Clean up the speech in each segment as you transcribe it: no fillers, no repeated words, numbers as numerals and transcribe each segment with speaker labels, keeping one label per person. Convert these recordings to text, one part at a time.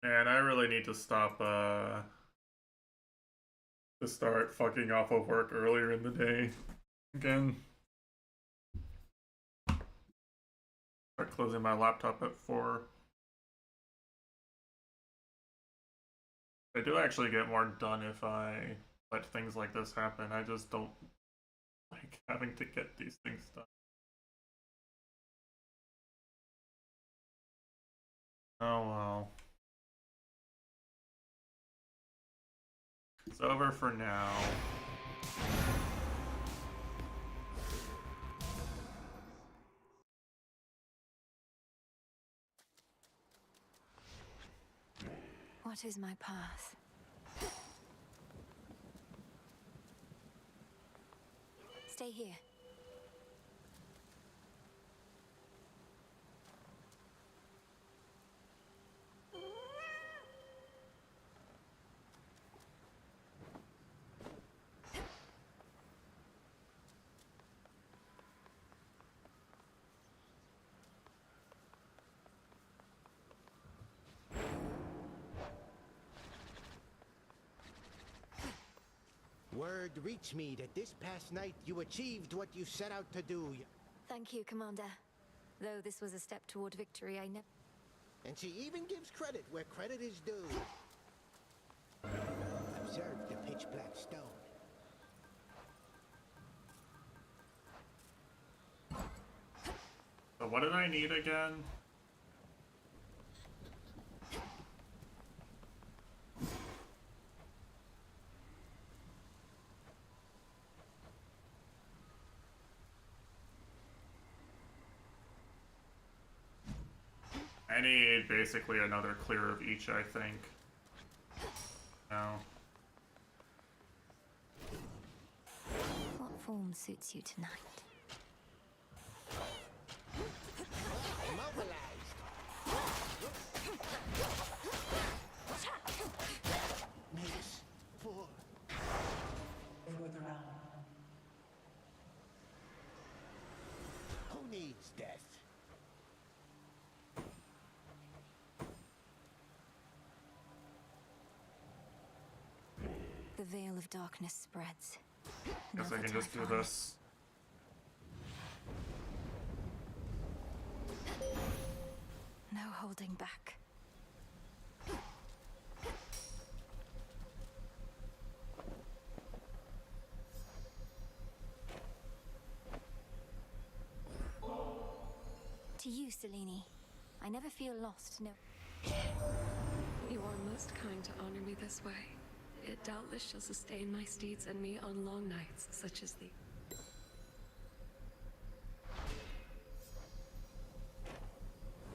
Speaker 1: Man, I really need to start fucking off of work earlier in the day again. Start closing my laptop at 4. I do actually get more done if I let things like this happen. I just don't like having to get these things done. Oh well. It's over for now.
Speaker 2: What is my path? Stay here.
Speaker 3: Word reached me that this past night you achieved what you set out to do.
Speaker 2: Thank you, Commander. Though this was a step toward victory, I never...
Speaker 3: And she even gives credit where credit is due. Observe the pitch black stone.
Speaker 1: So what did I need again? I need basically another clear of each, I think. No.
Speaker 2: What form suits you tonight?
Speaker 3: Mobilized. Makes for
Speaker 4: the realm.
Speaker 3: who needs death?
Speaker 2: The veil of darkness spreads.
Speaker 1: Guess I
Speaker 2: Never
Speaker 1: can just do
Speaker 2: terrifying.
Speaker 1: this.
Speaker 2: No holding back. To you, Selene. I never feel lost, no.
Speaker 5: You are most kind to honor me this way. It doubtless shall sustain my steeds and me on long nights such as these.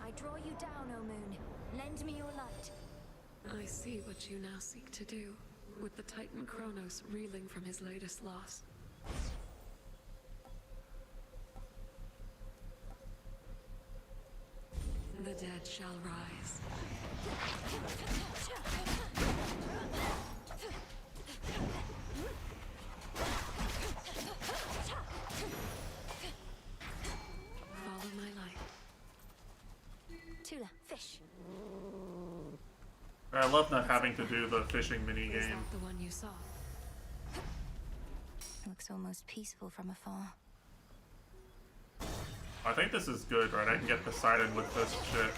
Speaker 2: I draw you down, O moon. Lend me your light.
Speaker 5: I see what you now seek to do, with the Titan Kronos reeling from his latest loss. The dead shall rise. Follow my light.
Speaker 2: Tula, fish.
Speaker 1: I love not having to do the fishing
Speaker 5: Is
Speaker 1: minigame.
Speaker 5: that the one you saw?
Speaker 2: Looks almost peaceful from afar.
Speaker 1: I think this is good, right? I can get Poseidon with this shit.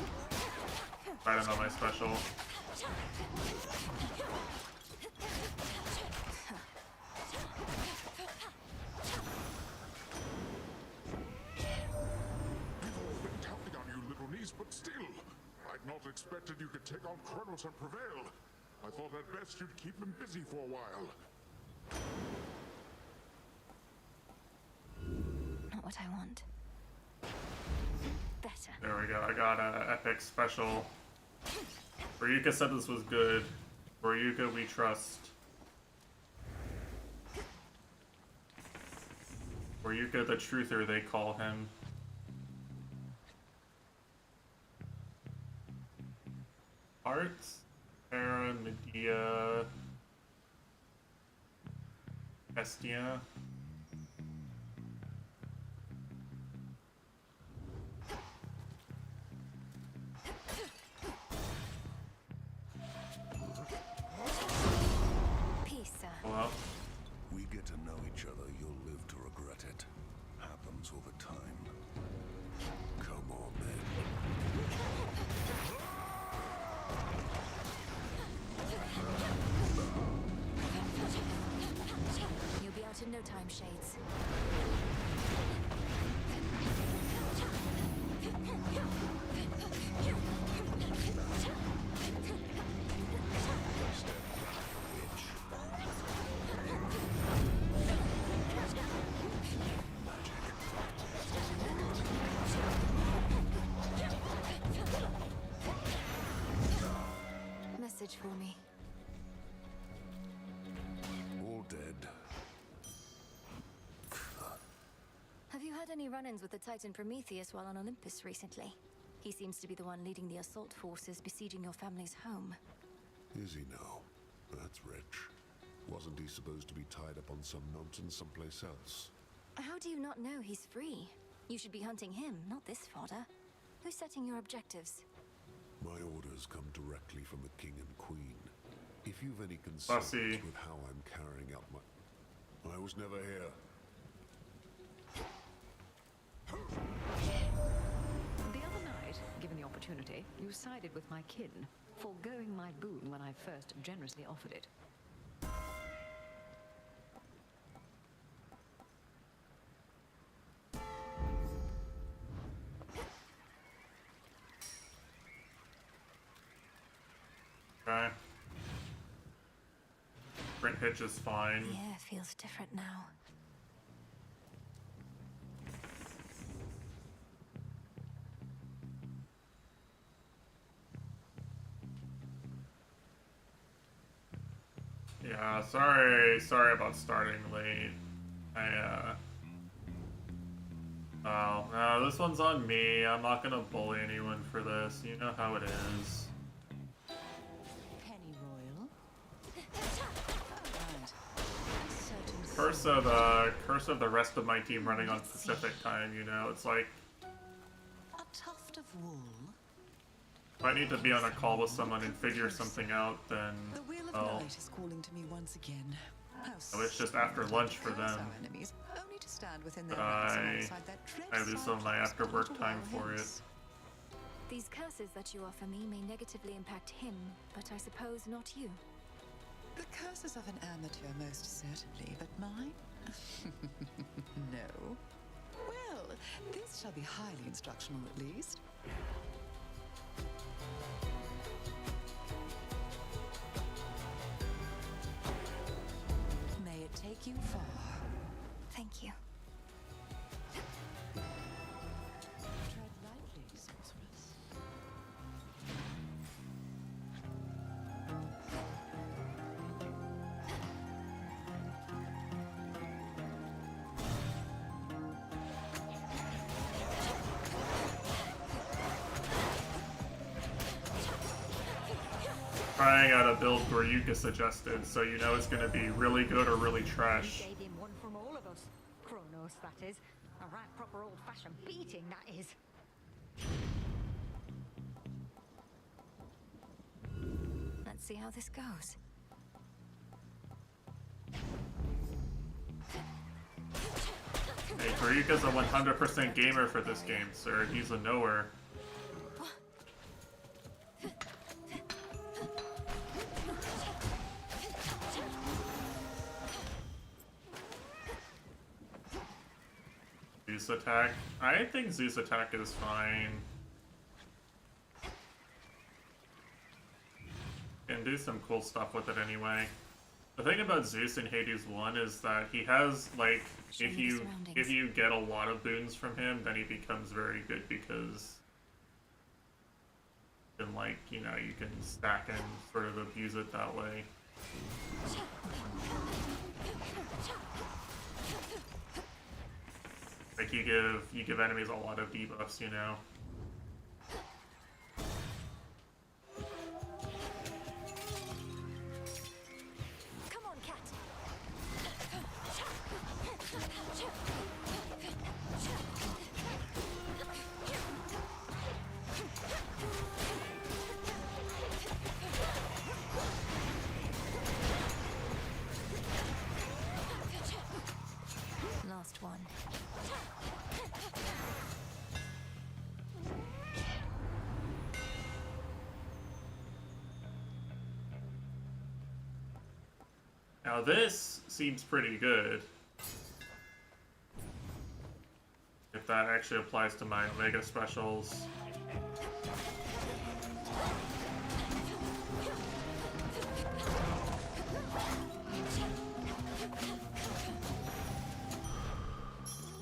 Speaker 1: Poseidon on my special.
Speaker 6: Been counting on you, little niece, but still, I'd not expected you could take on Kronos and prevail. I thought at best you'd keep him busy for a while.
Speaker 2: Not what I want. Better.
Speaker 1: There we go. I got an epic special. Ryuka said this was good. Ryuka, we trust. Ryuka the truther, they call him. Arts, Terra, Medea, Estia.
Speaker 2: damn shades. Message for me.
Speaker 6: All dead.
Speaker 2: Have you had any run-ins with the Titan Prometheus while on Olympus recently? He seems to be the one leading the assault forces besieging your family's home.
Speaker 6: Is he now? That's rich. Wasn't he supposed to be tied up on some mountain someplace else?
Speaker 2: How do you not know he's free? You should be hunting him, not this fodder. Who's setting your objectives?
Speaker 6: My orders come directly from the king and queen. If you've any concerns with how I'm carrying out my... I was never here.
Speaker 7: The other night, given the opportunity, you sided with my kin, foregoing my boon when I first generously offered it.
Speaker 1: Okay. Sprint hitch is fine.
Speaker 2: Yeah, feels different now.
Speaker 1: Yeah, sorry about starting late. Oh, no, this one's on me. I'm not gonna bully anyone for this. You know how it is.
Speaker 4: Penny Royal.
Speaker 1: Curse of the rest of my team running on Pacific time, you know? It's like,
Speaker 4: A tuft of wool.
Speaker 1: if I need to be on a call with someone and figure something out, then,
Speaker 4: The Wheel of
Speaker 1: well,
Speaker 4: Night is calling to me once again. How
Speaker 1: it's just after lunch for
Speaker 4: curse
Speaker 1: them.
Speaker 4: our enemies, only to stand within their
Speaker 1: But
Speaker 4: ranks
Speaker 1: I
Speaker 4: alongside that
Speaker 1: lose
Speaker 4: dread
Speaker 1: some of my
Speaker 4: sight
Speaker 1: after work
Speaker 4: a little
Speaker 1: time
Speaker 4: while
Speaker 1: for it.
Speaker 4: hence.
Speaker 2: These curses that you offer me may negatively impact him, but I suppose not you.
Speaker 4: The curses of an amateur, most certainly, but mine? No. Well, this shall be highly instructional at least. May it take you far.
Speaker 2: Thank you.
Speaker 4: Tread lightly, sorceress.
Speaker 1: Trying out a build Goryuka suggested, so you know it's gonna be really good or really
Speaker 8: You
Speaker 1: trash.
Speaker 8: gave him one from all of us. Kronos, that is. A right proper old-fashioned beating, that is.
Speaker 2: Let's see how this goes.
Speaker 1: Hey, Goryuka's a 100% gamer for this game, sir. He's a knower. Zeus attack. I think Zeus attack is fine. Can do some cool stuff with it anyway. The thing about Zeus in Hades 1 is that he has, like,
Speaker 2: Show
Speaker 1: if
Speaker 2: me the
Speaker 1: you
Speaker 2: surroundings.
Speaker 1: get a lot of boons from him, then he becomes very good because then, like, you know, you can stack and sort of abuse it that way. Like, you give enemies a lot of debuffs, you know.
Speaker 2: Come on, cat. Last one.
Speaker 1: Now this seems pretty good. that actually applies to my Omega specials.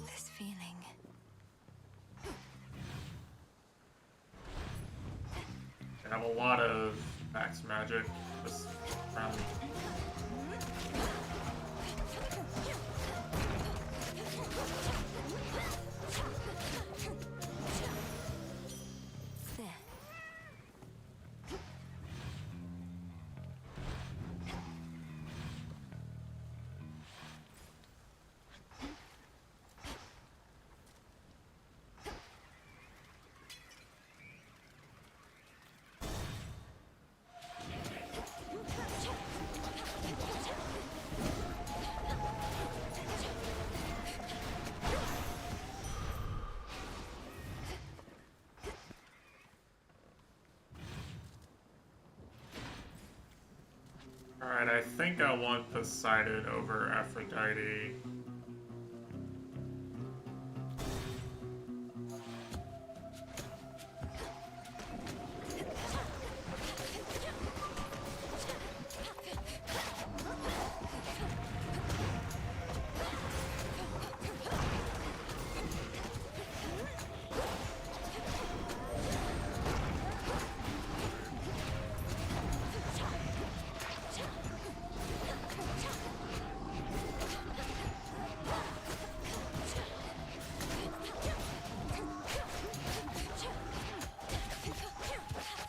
Speaker 2: This feeling.
Speaker 1: I have a lot of max magic this round.
Speaker 2: There.
Speaker 1: Alright, I think I want Poseidon over Aphrodite.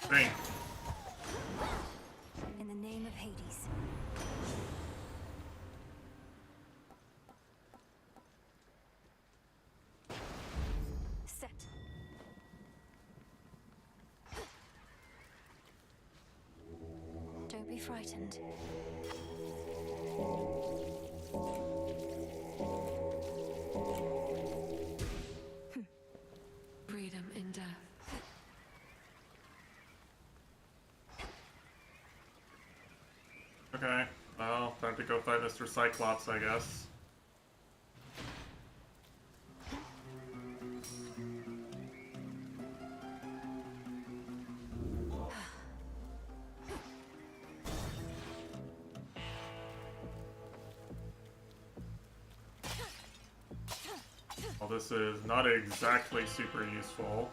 Speaker 1: Think.
Speaker 2: In the name of Hades. Set. Don't be frightened.
Speaker 5: Freedom in death.
Speaker 1: Okay, well, time to go fight Mr. Cyclops, I guess. Well, this is not exactly super useful.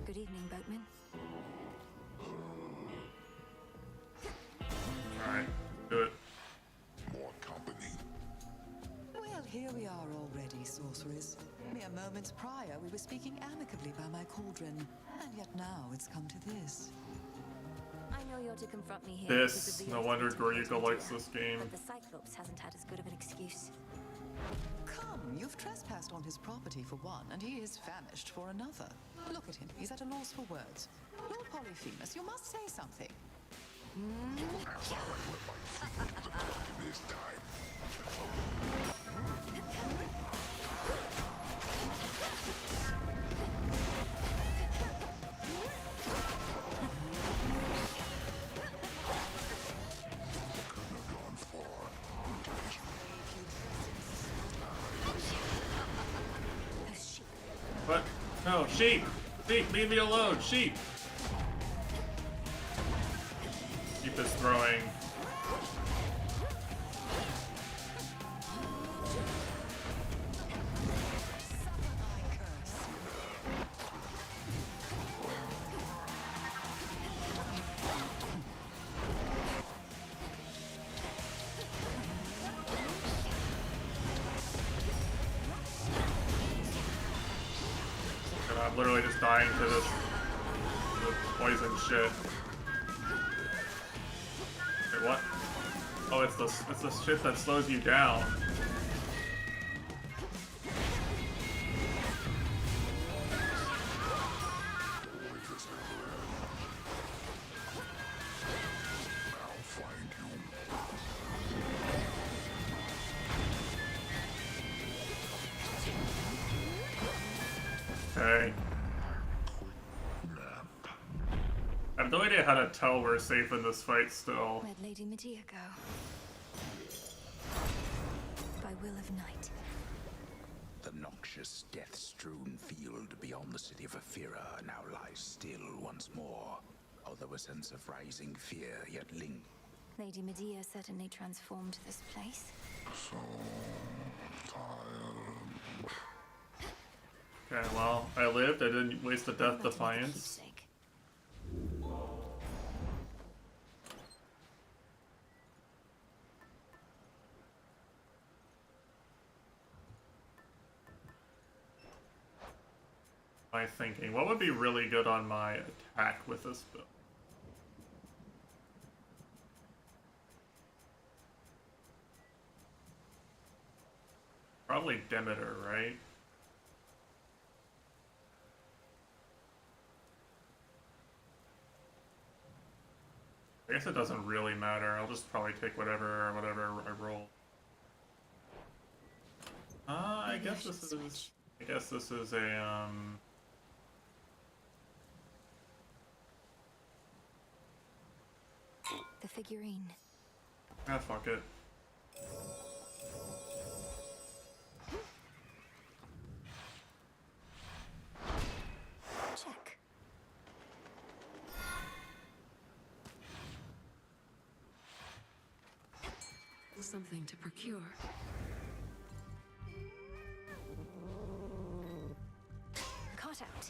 Speaker 2: Good evening, boatman.
Speaker 1: Alright, do it.
Speaker 6: More company.
Speaker 4: Well, here we are already, sorcerers. Mere moments prior, we were speaking amicably by my cauldron. And yet now it's come to this.
Speaker 2: I know you're to confront me here.
Speaker 1: This, no wonder Goryuka likes this game.
Speaker 2: But the Cyclops hasn't had as good of an excuse.
Speaker 4: Come, you've trespassed on his property for one, and he is famished for another. Look at him, he's at a loss for words. Lord Polyphemus, you must say something.
Speaker 6: This time.
Speaker 1: What? No, sheep! Sheep, leave me alone, sheep! Sheep is throwing. And I'm literally just dying to this poison shit. Wait, what? Oh, it's the shit that slows you down.
Speaker 6: I'll find you.
Speaker 1: Okay.
Speaker 6: Nap.
Speaker 1: I have no idea how to tell we're safe in this fight still.
Speaker 2: Where'd Lady Medea go? By will of night.
Speaker 9: The noxious, death-strewn field beyond the city of Ephira now lies still once more, although a sense of rising fear yet lingers.
Speaker 2: Lady Medea certainly transformed this place.
Speaker 6: So tired.
Speaker 1: Okay, well, I lived. I didn't waste a death
Speaker 2: About to make a
Speaker 1: defiance.
Speaker 2: keepsake.
Speaker 1: My thinking. What would be really good on my attack with this build? Probably Demeter, right? I guess it doesn't really matter. I'll just probably take whatever I roll. I guess this is a
Speaker 2: The figurine.
Speaker 1: ah, fuck it.
Speaker 2: Check.
Speaker 5: Something to procure.
Speaker 2: Caught out.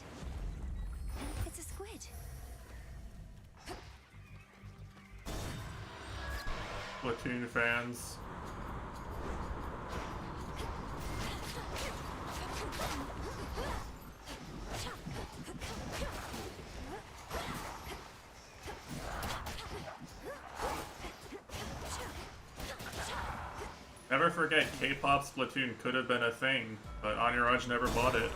Speaker 2: It's a squid.
Speaker 1: Platoon fans. Never forget, K-pop Splatoon could have been a thing, but Aniraj never bought it.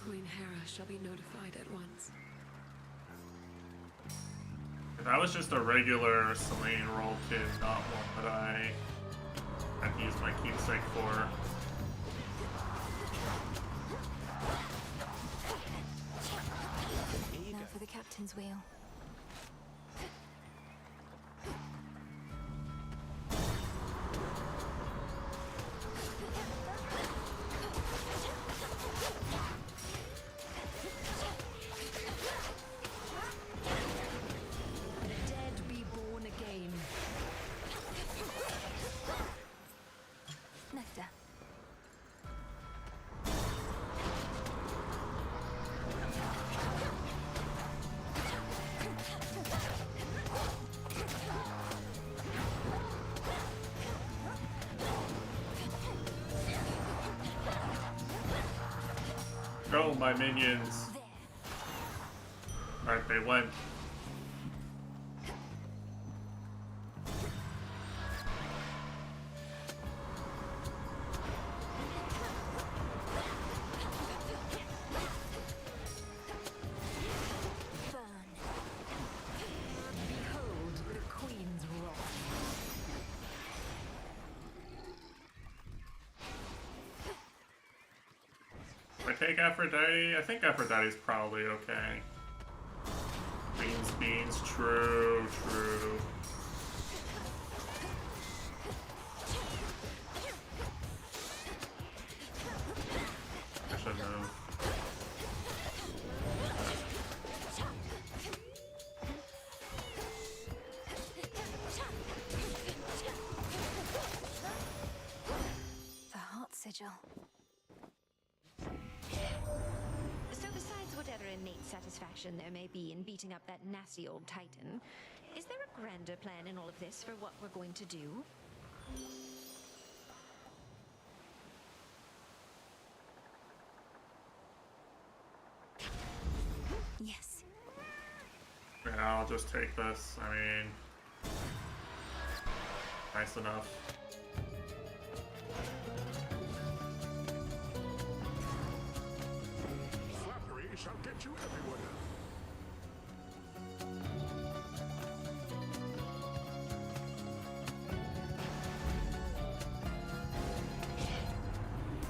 Speaker 5: Queen Hera shall be notified at once.
Speaker 1: That was just a regular Selene roll too, not one that I had to use my keepsake for.
Speaker 2: Now for the captain's wheel.
Speaker 7: The dead be born again.
Speaker 2: Nectar.
Speaker 1: Go, my minions! Alright, they went.
Speaker 2: Burn.
Speaker 7: Behold the Queen's wrath.
Speaker 1: If I take Aphrodite, I think Aphrodite's probably okay. Beans, true. I should move.
Speaker 2: The heart sigil.
Speaker 10: So besides whatever innate satisfaction there may be in beating up that nasty old Titan, is there a grander plan in all of this for what we're going to do?
Speaker 2: Yes.
Speaker 1: Yeah, I'll just take this. I mean, Nice enough.
Speaker 6: Flattery shall get you everywhere.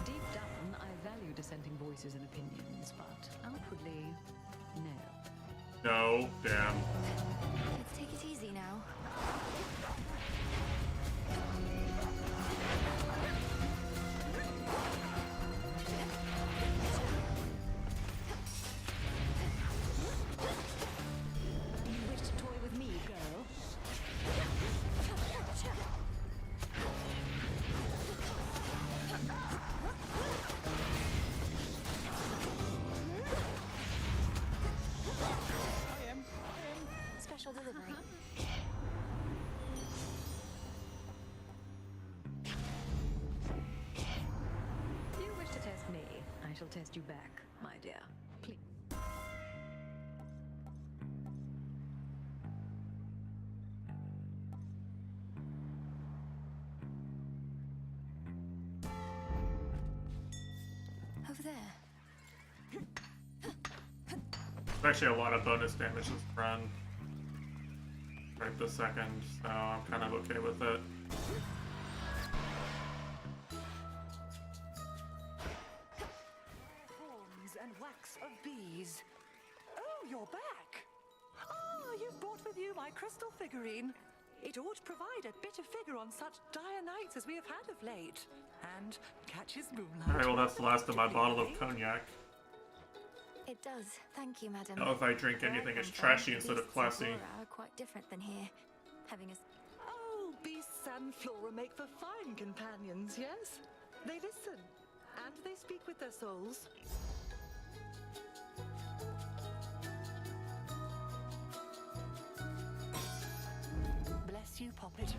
Speaker 7: Deep down, I value dissenting voices and opinions, but outwardly, no.
Speaker 1: No, damn.
Speaker 2: Let's take it easy now.
Speaker 7: You wish to toy with me, girl?
Speaker 2: Special delivery.
Speaker 7: You wish to test me. I shall test you back, my dear. Please.
Speaker 2: Over there.
Speaker 1: There's actually a lot of bonus damage this run. Right this second, so I'm kind of okay with it.
Speaker 11: Thorns and wax of bees. Oh, you're back. Ah, you've brought with you my crystal figurine. It ought to provide a bitter figure on such dire nights as we have had of late. And catches moonlight.
Speaker 1: Alright, well that's the last of my bottle of cognac.
Speaker 2: It does. Thank you, madam.
Speaker 1: Now if I drink
Speaker 2: Where I
Speaker 1: anything,
Speaker 2: come
Speaker 1: it's
Speaker 2: from,
Speaker 1: trashy instead of
Speaker 2: beasts in
Speaker 1: classy.
Speaker 2: Flora are quite different than here. Having a
Speaker 11: Oh, beasts and flora make for fine companions, yes? They listen, and they speak with their souls. Bless you, Poppet.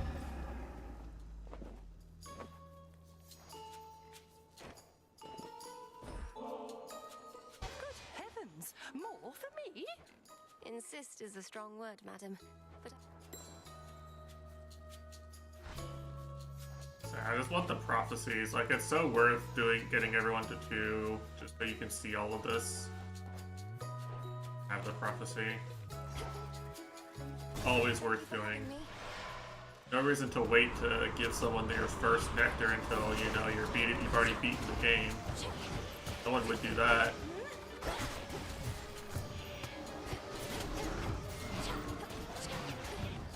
Speaker 11: Good heavens! More for me?
Speaker 2: insist is a strong word, madam. But
Speaker 1: I just want the prophecies. Like, it's so worth getting everyone to 2, just so you can see all of this. Have the prophecy. Always worth doing. No reason to wait to give someone their first nectar until, you know, you've already beaten the game. No one would do that.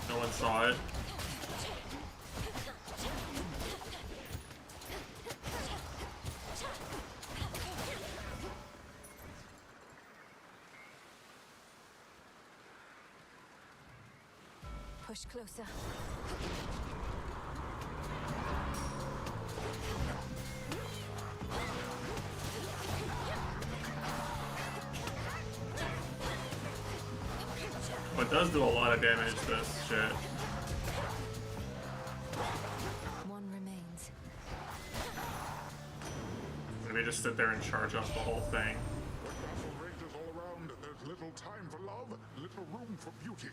Speaker 1: No one saw it.
Speaker 2: push closer.
Speaker 1: But it does do a lot of damage, this shit.
Speaker 2: One remains.
Speaker 1: Maybe just sit there and charge up the whole thing.
Speaker 6: Battle rages all around, and there's little time for love, little room for beauty.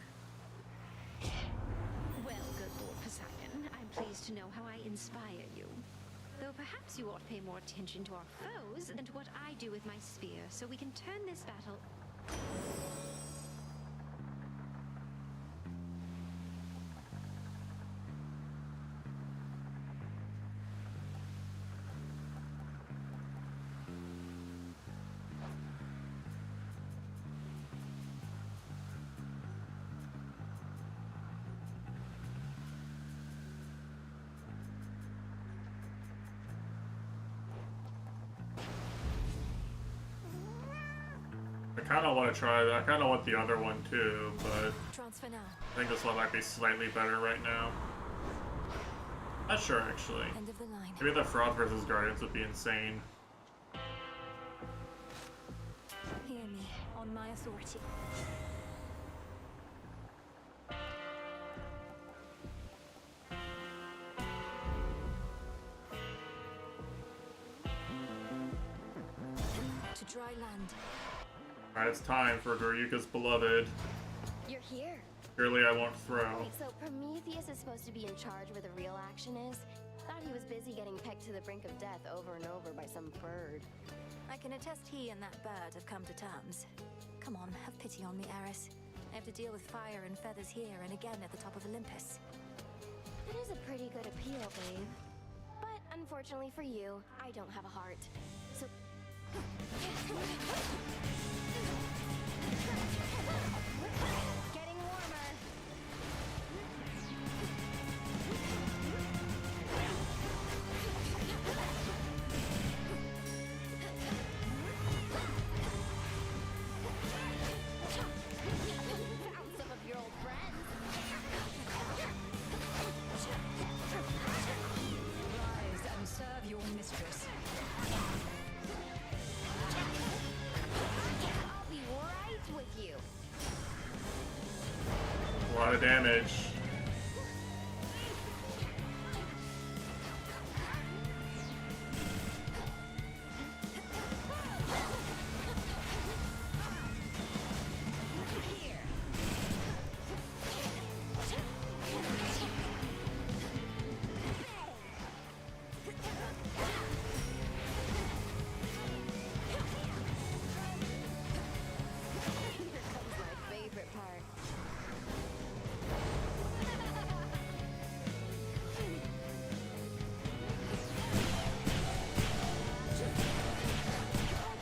Speaker 10: Well, good Lord Poseidon, I'm pleased to know how I inspire you. Though perhaps you ought to pay more attention to our foes than to what I do with my spear, so we can turn this battle...
Speaker 1: I kind of want to try that. I kind of want the other one too, but
Speaker 2: Transfer now.
Speaker 1: I think this one might be slightly better right now. Not sure, actually.
Speaker 2: End of the line.
Speaker 1: Maybe the Froth versus Guardians would be insane.
Speaker 2: Hear me, on my authority. To dry land.
Speaker 1: Alright, it's time for Garyuka's Beloved.
Speaker 2: You're here.
Speaker 1: Surely I won't throw.
Speaker 12: Wait, so Prometheus is supposed to be in charge where the real action is? Thought he was busy getting pegged to the brink of death over and over by some bird.
Speaker 2: I can attest he and that bird have come to terms. Come on, have pity on me, Eris. I have to deal with fire and feathers here and again at the top of Olympus.
Speaker 12: It is a pretty good appeal, babe. But unfortunately for you, I don't have a heart. So... Getting warmer. Found some of your old friends.
Speaker 7: Rise and serve your mistress.
Speaker 12: I'll be right with you.
Speaker 1: A lot of damage.
Speaker 12: Here comes my favorite part.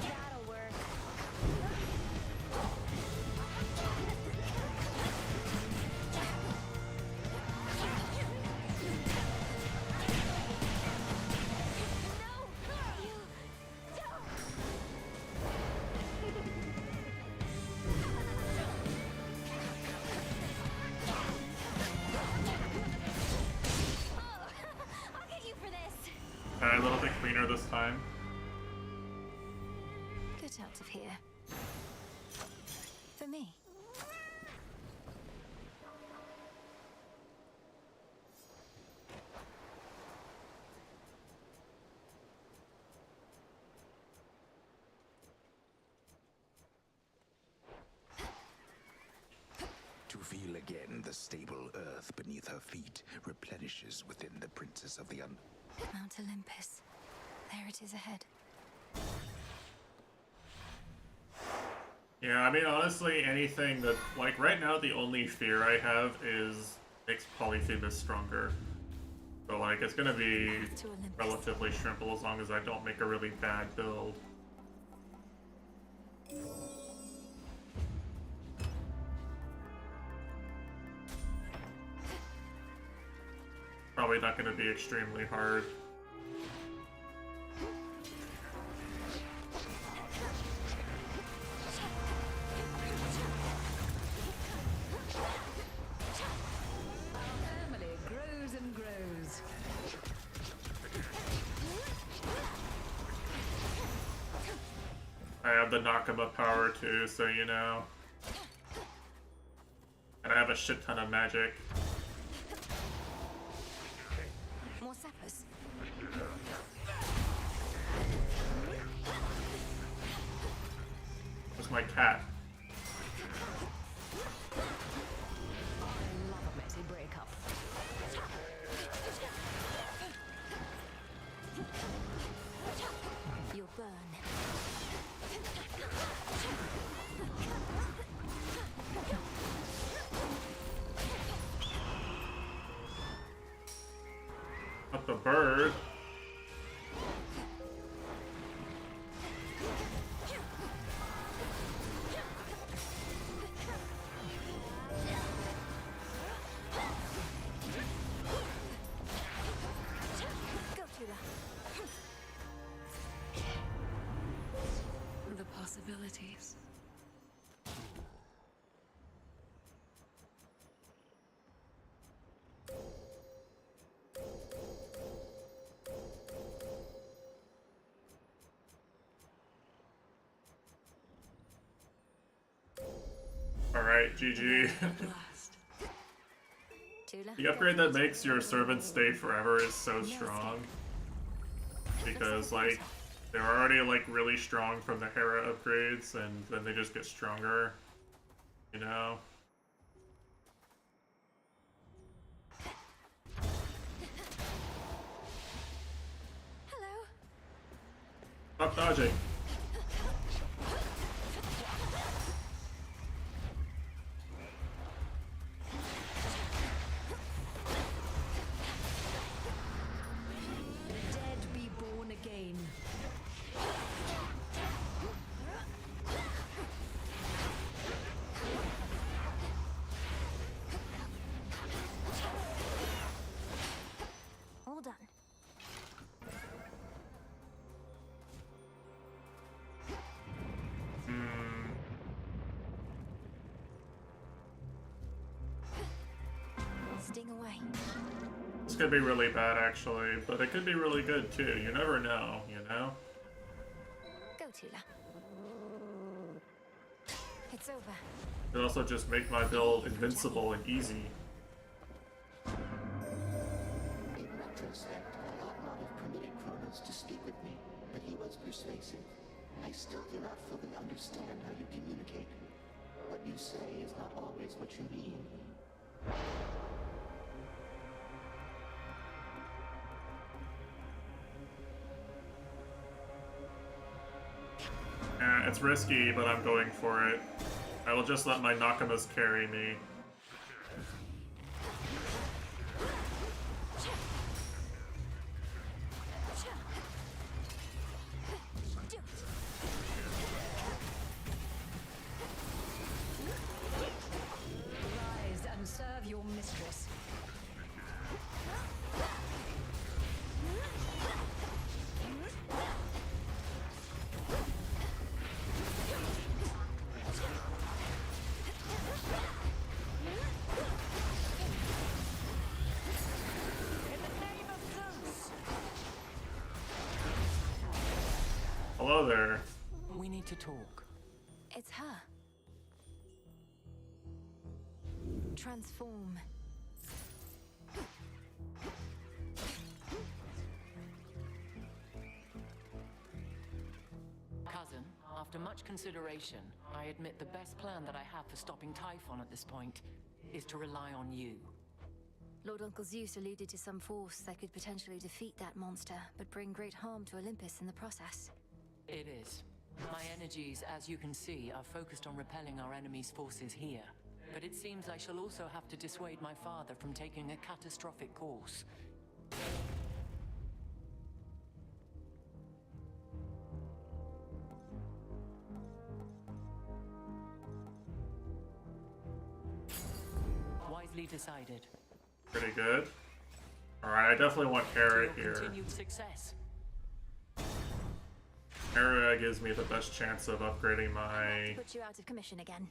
Speaker 12: That'll work. No! You don't! Oh, I'll get you for this.
Speaker 1: A little bit cleaner this time.
Speaker 2: Get out of here. For me.
Speaker 9: To feel again the stable earth beneath her feet replenishes within the Princess of the
Speaker 2: Mount Olympus. There it is ahead.
Speaker 1: Yeah, I mean, honestly, anything that, like, right now the only fear I have is makes Polyphemus stronger. So, like, it's gonna be
Speaker 2: To Olympus.
Speaker 1: relatively simple as long as I don't make a really bad build. Probably not gonna be extremely hard.
Speaker 7: Family grows and grows.
Speaker 1: I have the Nakama power too, so you know. And I have a shit ton of magic.
Speaker 2: More sappers.
Speaker 1: Where's my cat?
Speaker 7: I love a messy breakup.
Speaker 2: You'll burn.
Speaker 1: Not the bird.
Speaker 2: Go, Tula.
Speaker 5: The possibilities.
Speaker 1: Alright, GG.
Speaker 5: Blast.
Speaker 2: Tula.
Speaker 1: The upgrade that makes your servants stay forever is so strong. Because, like, they're already, like, really strong from the Hera upgrades, and then they just get stronger. You know? Stop dodging.
Speaker 7: Dead be born again.
Speaker 2: All done. Sting away.
Speaker 1: This could be really bad, actually, but it could be really good, too. You never know, you know?
Speaker 2: Go, Tula. It's over.
Speaker 1: It could also just make my build invincible and easy.
Speaker 13: In retrospect, I ought not have permitted Kronos to speak with me, but he was persuasive. I still do not fully understand how you communicate. What you say is not always what you mean.
Speaker 1: It's risky, but I'm going for it. I will just let my Nakamas carry me.
Speaker 7: Rise and serve your mistress.
Speaker 1: Hello there.
Speaker 14: We need to talk.
Speaker 2: It's her. Transform.
Speaker 14: Cousin, after much consideration, I admit the best plan that I have for stopping Typhon at this point is to rely on you.
Speaker 2: Lord Uncle Zeus alluded to some force that could potentially defeat that monster, but bring great harm to Olympus in the process.
Speaker 14: It is. My energies, as you can see, are focused on repelling our enemy's forces here. But it seems I shall also have to dissuade my father from taking a catastrophic course. Wisely decided.
Speaker 1: Pretty good. Alright, I definitely want Hera here.
Speaker 14: Continued success.
Speaker 1: Hera gives me the best chance of upgrading my...
Speaker 2: Put you out of commission again.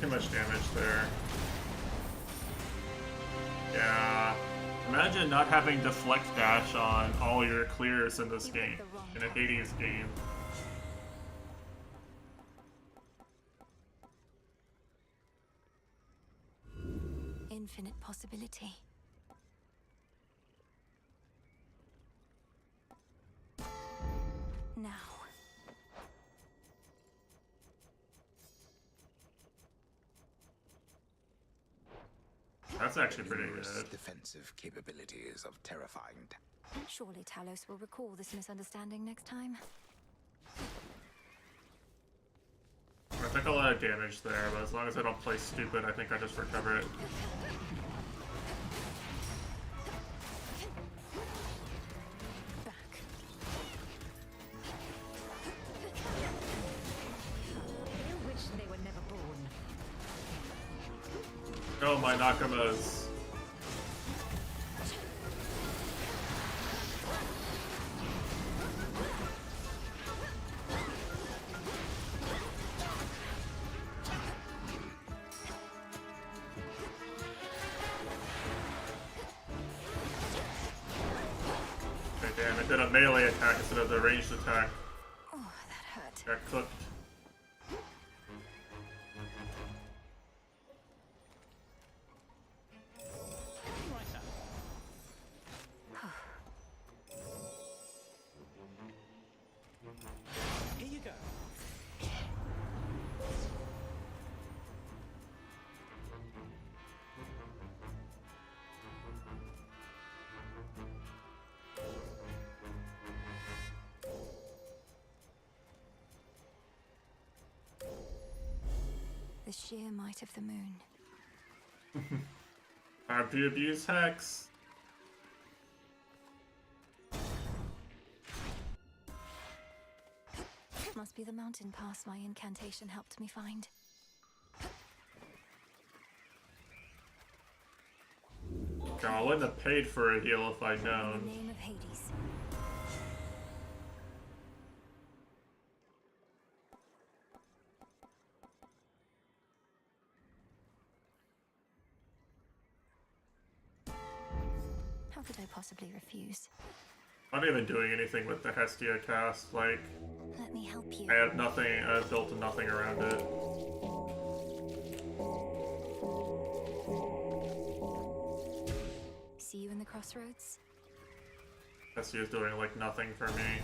Speaker 1: Too much damage there. Yeah. Imagine not having deflect dash on all your clears in this game, in a Hades game.
Speaker 2: Infinite possibility. Now.
Speaker 1: That's actually pretty
Speaker 9: Numerous
Speaker 1: good.
Speaker 9: defensive capabilities of terrifying.
Speaker 2: Surely Talos will recall this misunderstanding next time.
Speaker 1: I took a lot of damage there, but as long as I don't play stupid, I think I just recover it.
Speaker 7: I wish they were never born.
Speaker 1: Oh, my Nakamas. I did a melee attack instead of the ranged attack.
Speaker 2: Oh, that hurt.
Speaker 1: Got cooked.
Speaker 15: Here you go.
Speaker 2: The sheer might of the moon.
Speaker 1: Time to abuse Hex.
Speaker 2: Must be the mountain pass my incantation helped me find.
Speaker 1: God, I wouldn't have paid for a heal if I'd
Speaker 2: In the
Speaker 1: known.
Speaker 2: name of Hades. How could I possibly refuse?
Speaker 1: I'm not even doing anything with the Hestia cast. Like,
Speaker 2: Let me help you.
Speaker 1: I have nothing. I've built nothing around it.
Speaker 2: See you in the crossroads?
Speaker 1: Hestia's doing like nothing for me.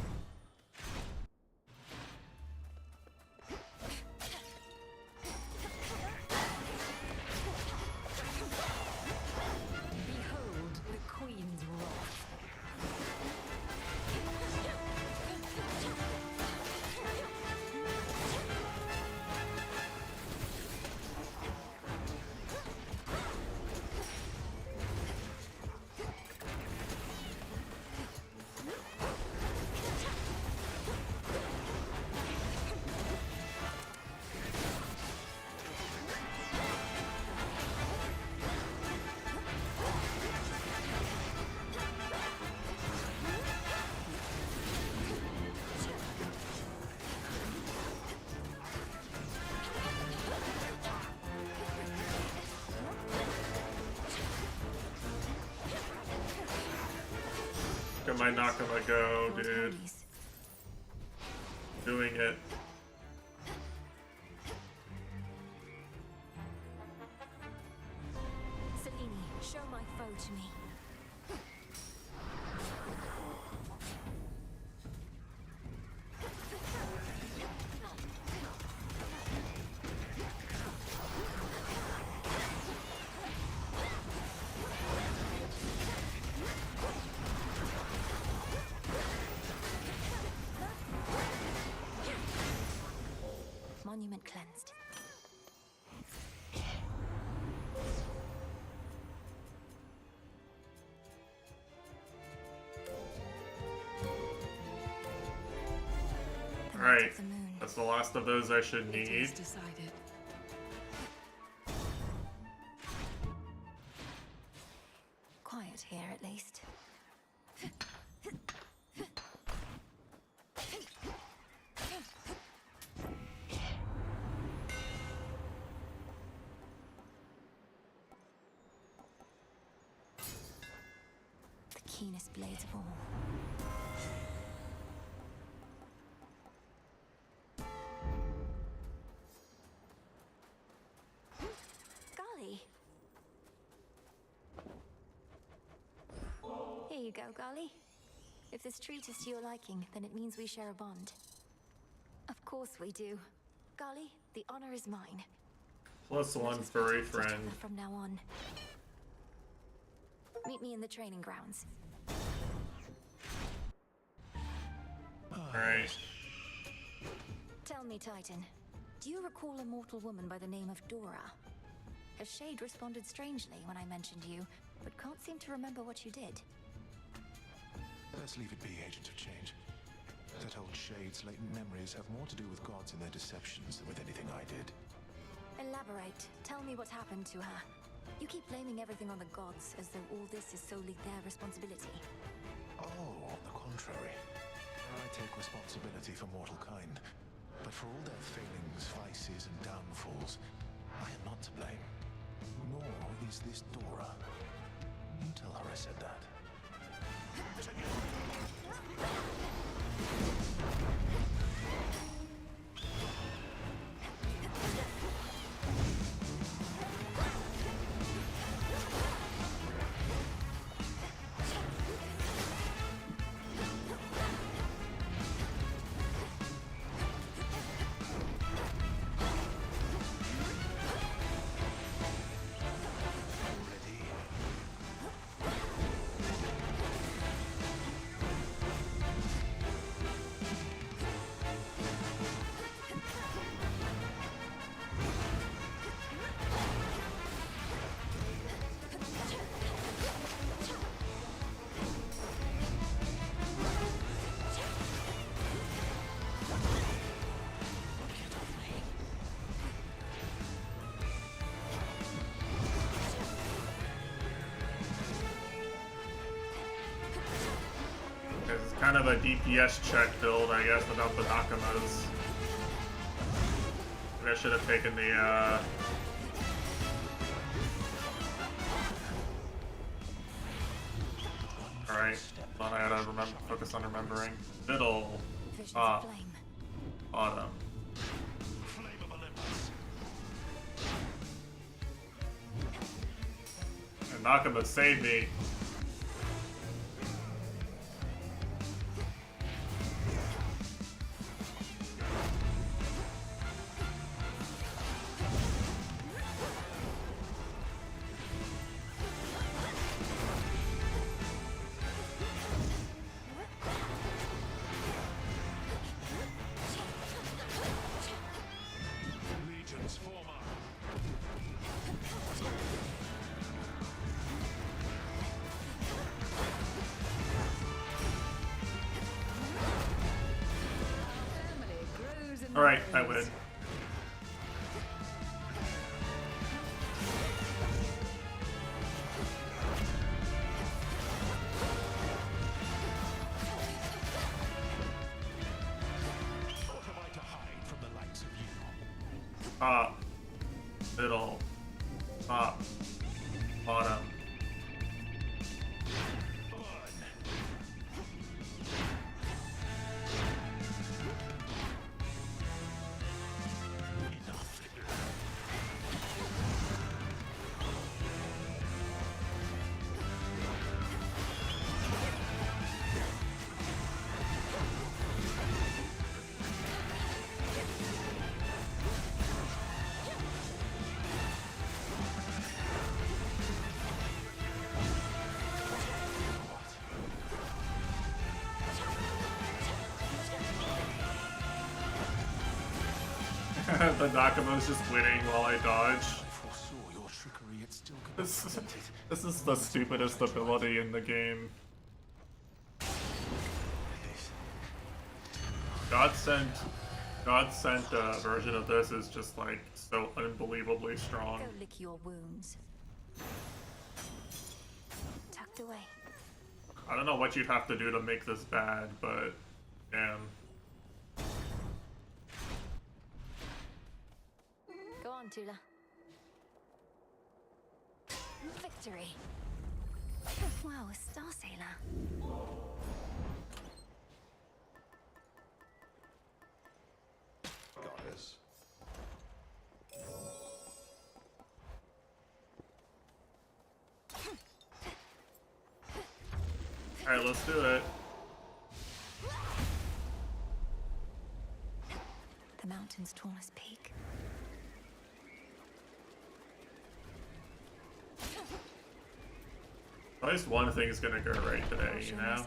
Speaker 7: Behold the Queen's wrath.
Speaker 1: Am I not gonna go, dude? Doing it.
Speaker 2: Selene, show my foe to me. Monument cleansed.
Speaker 1: Alright, that's the last of those I should need.
Speaker 5: It is decided.
Speaker 2: Quiet here, at least. The keenest blades of all. Golly. Here you go, Golly. If this treat is to your liking, then it means we share a bond. Of course we do. Golly, the honor is mine.
Speaker 1: +1 furry friend.
Speaker 2: From now on. Meet me in the training grounds.
Speaker 1: Alright.
Speaker 2: Tell me, Titan, do you recall a mortal woman by the name of Dora? Her shade responded strangely when I mentioned you, but can't seem to remember what you did.
Speaker 16: Let's leave it be, Agent of Change. That old shade's latent memories have more to do with gods and their deceptions than with anything I did.
Speaker 2: Elaborate. Tell me what happened to her. You keep blaming everything on the gods, as though all this is solely their responsibility.
Speaker 16: Oh, on the contrary. I take responsibility for mortal kind. But for all their failings, vices, and downfalls, I am not to blame. Nor is this Dora. You tell her I said that.
Speaker 1: of a DPS check build, I guess, without the Nakamas. I should have taken the, Alright, thought I had to focus on remembering. Middle, top, bottom. And Nakama saved me. Alright, I win. Top, middle, top, bottom. The Nakama's just winning while I dodge. This is the stupidest ability in the game. God sent version of this is just like so unbelievably strong.
Speaker 2: Go lick your wounds. Tucked away.
Speaker 1: I don't know what you'd have to do to make this bad, but damn.
Speaker 2: Go on, Tula. Victory. Wow, a Star Sailor.
Speaker 16: Goddess.
Speaker 1: Alright, let's do it.
Speaker 2: The mountain's tallest peak.
Speaker 1: At least one thing's gonna go right today, you know?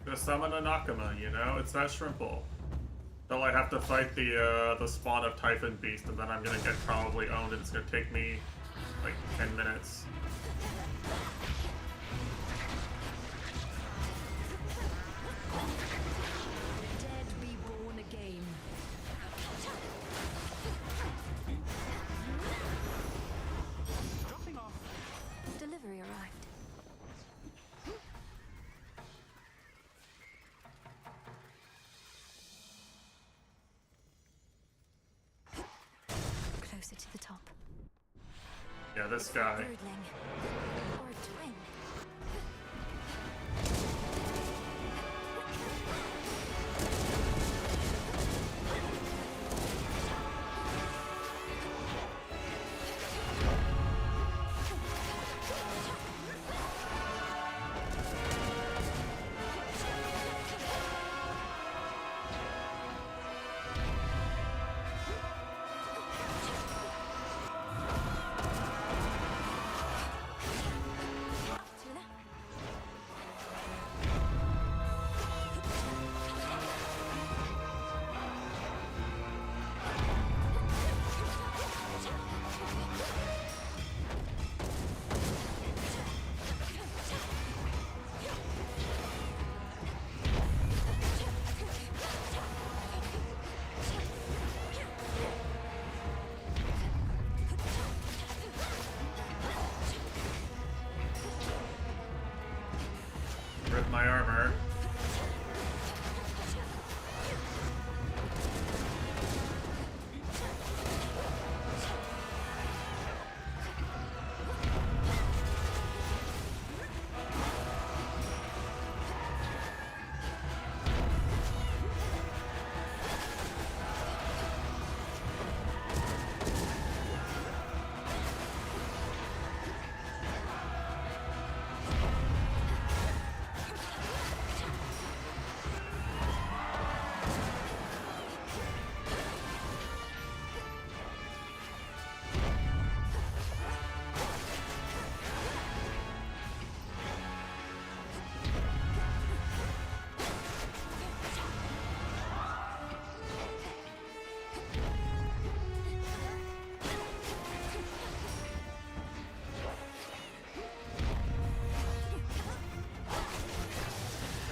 Speaker 1: Just summon a Nakama, you know? It's that simple. Until I have to fight the spawn of Typhon Beast, and then I'm gonna get probably owned, and it's gonna take me like 10 minutes.
Speaker 7: Dead be born again.
Speaker 11: Dropping off.
Speaker 2: Delivery arrived. Closer to the top.
Speaker 1: Yeah, this guy.
Speaker 2: Broodling. Or a twin.
Speaker 1: my armor.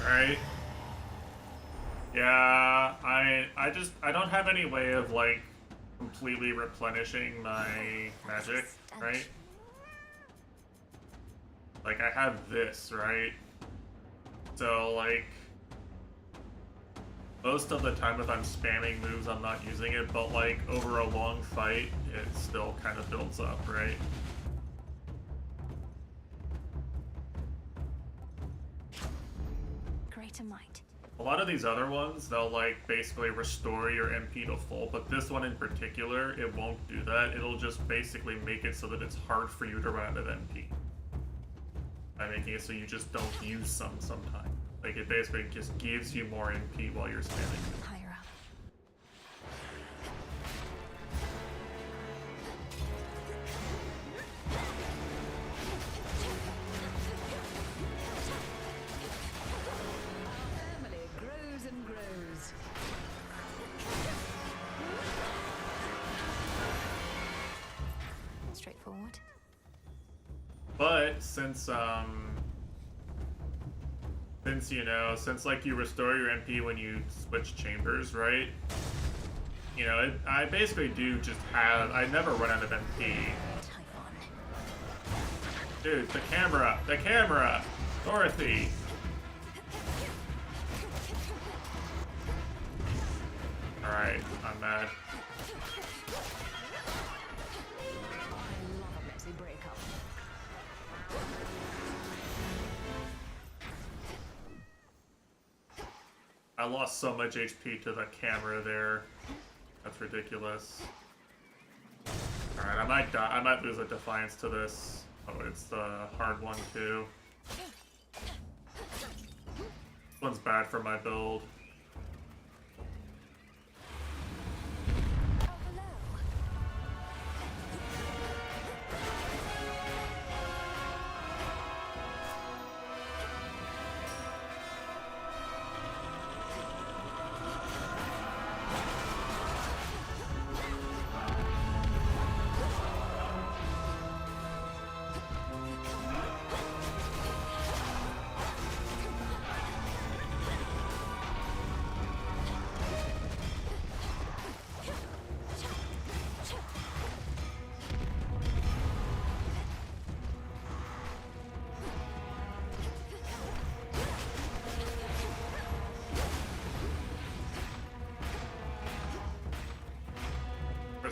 Speaker 1: Right? Yeah, I don't have any way of like completely replenishing my magic, right? Like I have this, right? So like most of the time if I'm spamming moves I'm not using it, but like over a long fight it still kind of builds up, right?
Speaker 2: Greater might.
Speaker 1: A lot of these other ones, they'll like basically restore your MP to full, but this one in particular, it won't do that. It'll just basically make it so that it's hard for you to run out of MP. By making it so you just don't use some sometime. Like it basically just gives you more MP while you're spamming.
Speaker 2: Higher up. Straightforward.
Speaker 1: But since you know, since like you restore your MP when you switch chambers, right? You know, I basically do just have, I never run out of MP. Dude, the camera, Dorothy. Alright, I'm mad. I lost so much HP to the camera there. That's ridiculous. Alright, I might die. I might lose a Defiance to this. Oh, it's the hard one too. This one's bad for my build.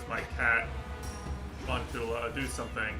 Speaker 1: My cat want to do something.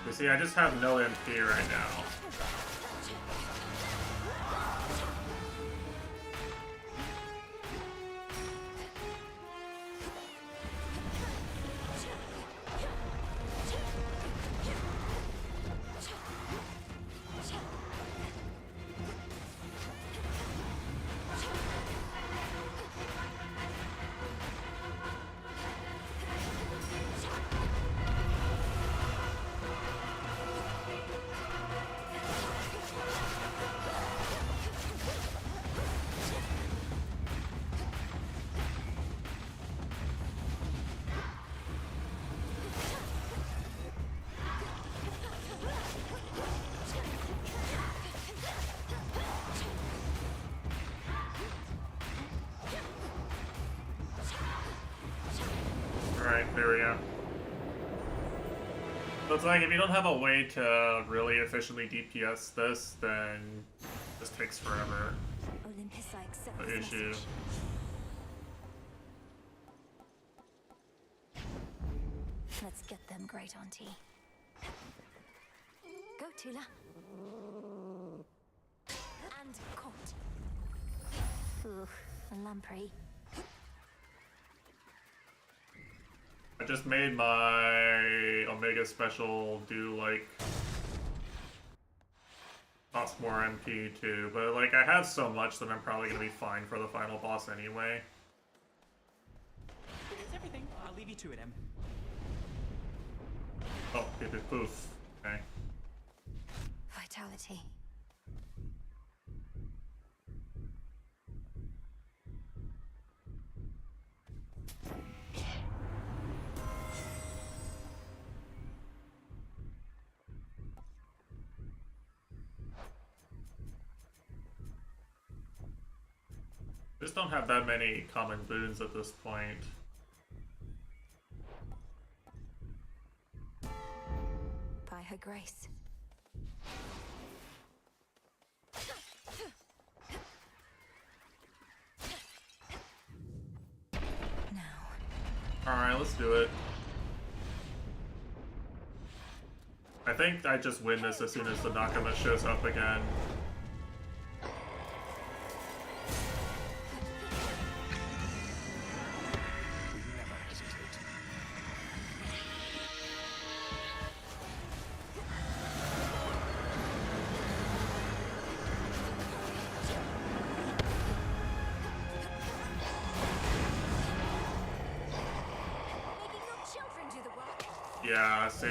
Speaker 1: You see, I just have no MP right now. Alright, there we go. So it's like, if you don't have a way to really efficiently DPS this, then this takes forever.
Speaker 2: Olympus, I accept
Speaker 1: The
Speaker 2: this
Speaker 1: issue.
Speaker 2: message. Let's get them, Great Auntie. Go, Tula. And caught. Ugh, a lamprey.
Speaker 1: I just made my Omega special do, like, cost more MP too, but, like, I have so much that I'm probably gonna be fine for the final boss anyway.
Speaker 15: It's everything. I'll leave you to it, Em.
Speaker 1: Oh, poof. Okay.
Speaker 2: Vitality.
Speaker 1: Just don't have that many common boons at this point.
Speaker 2: By her grace.
Speaker 1: Alright, let's do it. I think I just win this as soon as the Nakama shows up again. Yeah, see.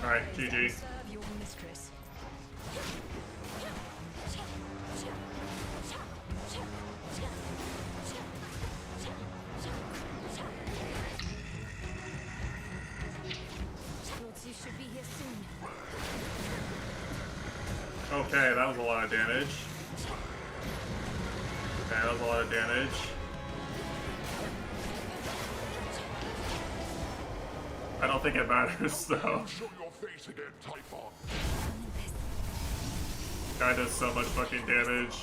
Speaker 1: Alright, GG.
Speaker 7: Serve your mistress.
Speaker 2: Thought you should be here soon.
Speaker 1: Okay, that was a lot of damage. Okay, that was a lot of damage. I don't think it matters, though.
Speaker 6: Show your face again, Typhon.
Speaker 1: Guy does so much fucking damage.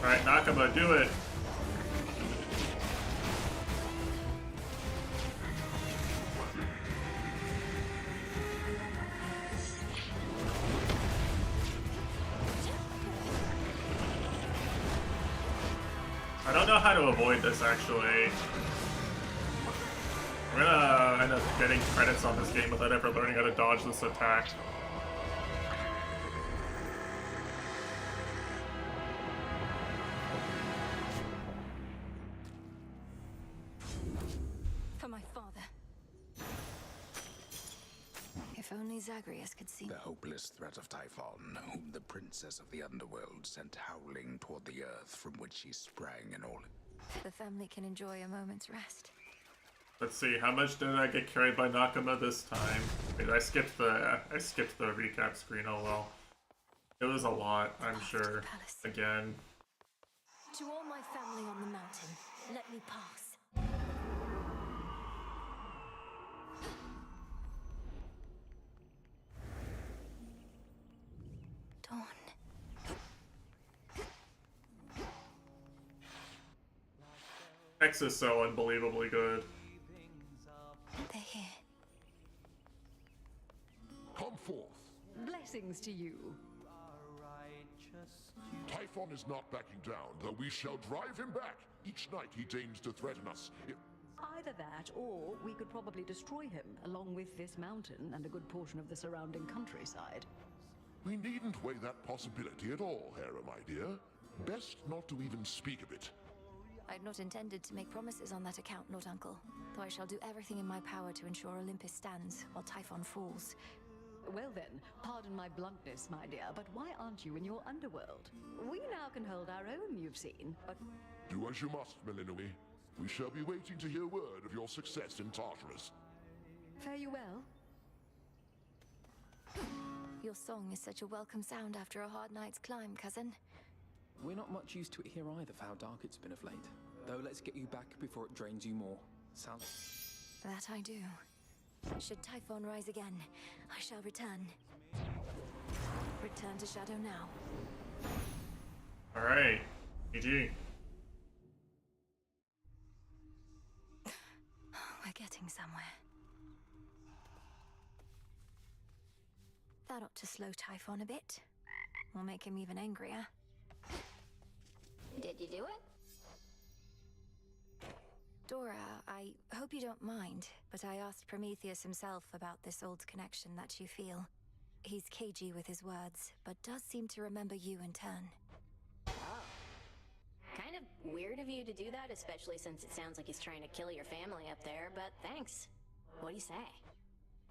Speaker 1: Alright, Nakama, do it! I don't know how to avoid this, actually. I'm gonna end up getting credits on this game without ever learning how to dodge this attack.
Speaker 2: For my father. If only Zagreus could see.
Speaker 9: The hopeless threat of Typhon, whom the princess of the underworld sent howling toward the earth from which she sprang in all.
Speaker 2: The family can enjoy a moment's rest.
Speaker 1: Let's see, how much did I get carried by Nakama this time? Wait, I skipped the recap screen, oh well. It was a lot, I'm sure. Again.
Speaker 2: To all my family on the mountain, let me pass. Dawn.
Speaker 1: X is so unbelievably good.
Speaker 2: They're here.
Speaker 6: Come forth.
Speaker 7: Blessings to you.
Speaker 6: Typhon Typhon is not backing down, though we shall drive him back each night he deigns to threaten us.
Speaker 7: Either that, or we could probably destroy him, along with this mountain and a good portion of the surrounding countryside.
Speaker 6: We needn't weigh that possibility at all, Hera, my dear. Best not to even speak of it.
Speaker 2: I'd not intended to make promises on that account, Lord Uncle, though I shall do everything in my power to ensure Olympus stands while Typhon falls.
Speaker 7: Well then, pardon my bluntness, my dear, but why aren't you in your underworld? We now can hold our own, you've seen, but...
Speaker 6: Do as you must, Melinoi. We shall be waiting to hear word of your success in Tartarus.
Speaker 7: Fare you well.
Speaker 2: Your song is such a welcome sound after a hard night's climb, cousin.
Speaker 17: We're not much used to it here either for how dark it's been of late. Though let's get you back before it drains you more. Sounds...
Speaker 2: That I do. Should Typhon rise again, I shall return. Return to Shadow now.
Speaker 1: Alright. GG.
Speaker 2: We're getting somewhere. That ought to slow Typhon a bit. Will make him even angrier.
Speaker 12: Did you do it?
Speaker 2: Dora, I hope you don't mind, but I asked Prometheus himself about this old connection that you feel. He's cagey with his words, but does seem to remember you in turn.
Speaker 12: Oh. Kind of weird of you to do that, especially since it sounds like he's trying to kill your family up there, but thanks. What do you say?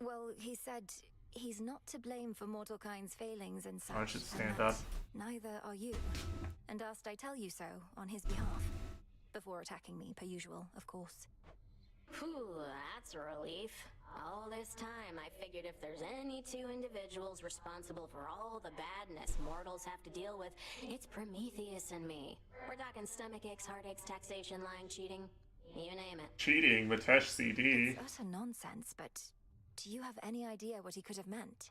Speaker 2: Well, he said he's not to blame for mortal kind's failings and such.
Speaker 1: I should stand
Speaker 2: and that
Speaker 1: up.
Speaker 2: Neither are you. And asked I tell you so on his behalf. Before attacking me, per usual, of course.
Speaker 12: Whew, that's a relief. All this time, I figured if there's any two individuals responsible for all the badness mortals have to deal with, it's Prometheus and me. We're talking stomach aches, heartaches, taxation, lying, cheating. You name it.
Speaker 1: Cheating, Mitesh CD.
Speaker 2: It's utter nonsense, but do you have any idea what he could have meant?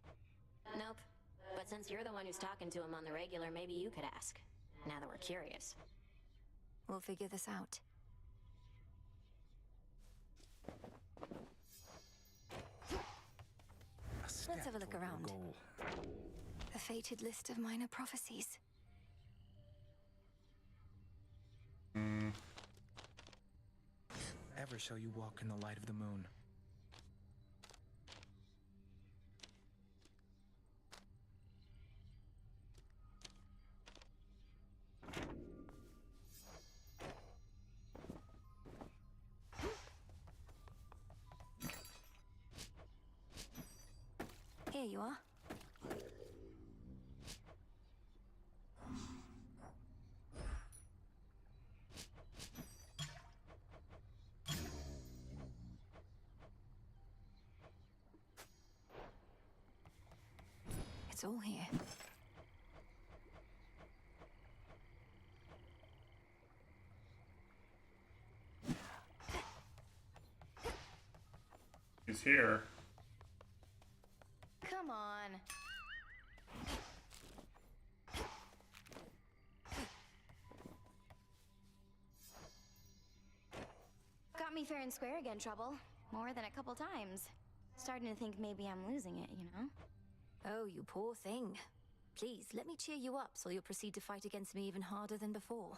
Speaker 12: Nope. But since you're the one who's talking to him on the regular, maybe you could ask. Now that we're curious.
Speaker 2: We'll figure this out. Let's have a look around. A fated list of minor prophecies.
Speaker 18: Ever shall you walk in the light of the moon.
Speaker 2: Here you are. It's all here.
Speaker 1: He's here.
Speaker 12: Come on. Got me fair and square again, Trouble. More than a couple times. Starting to think maybe I'm losing it, you know?
Speaker 2: Oh, you poor thing. Please, let me cheer you up so you'll proceed to fight against me even harder than before.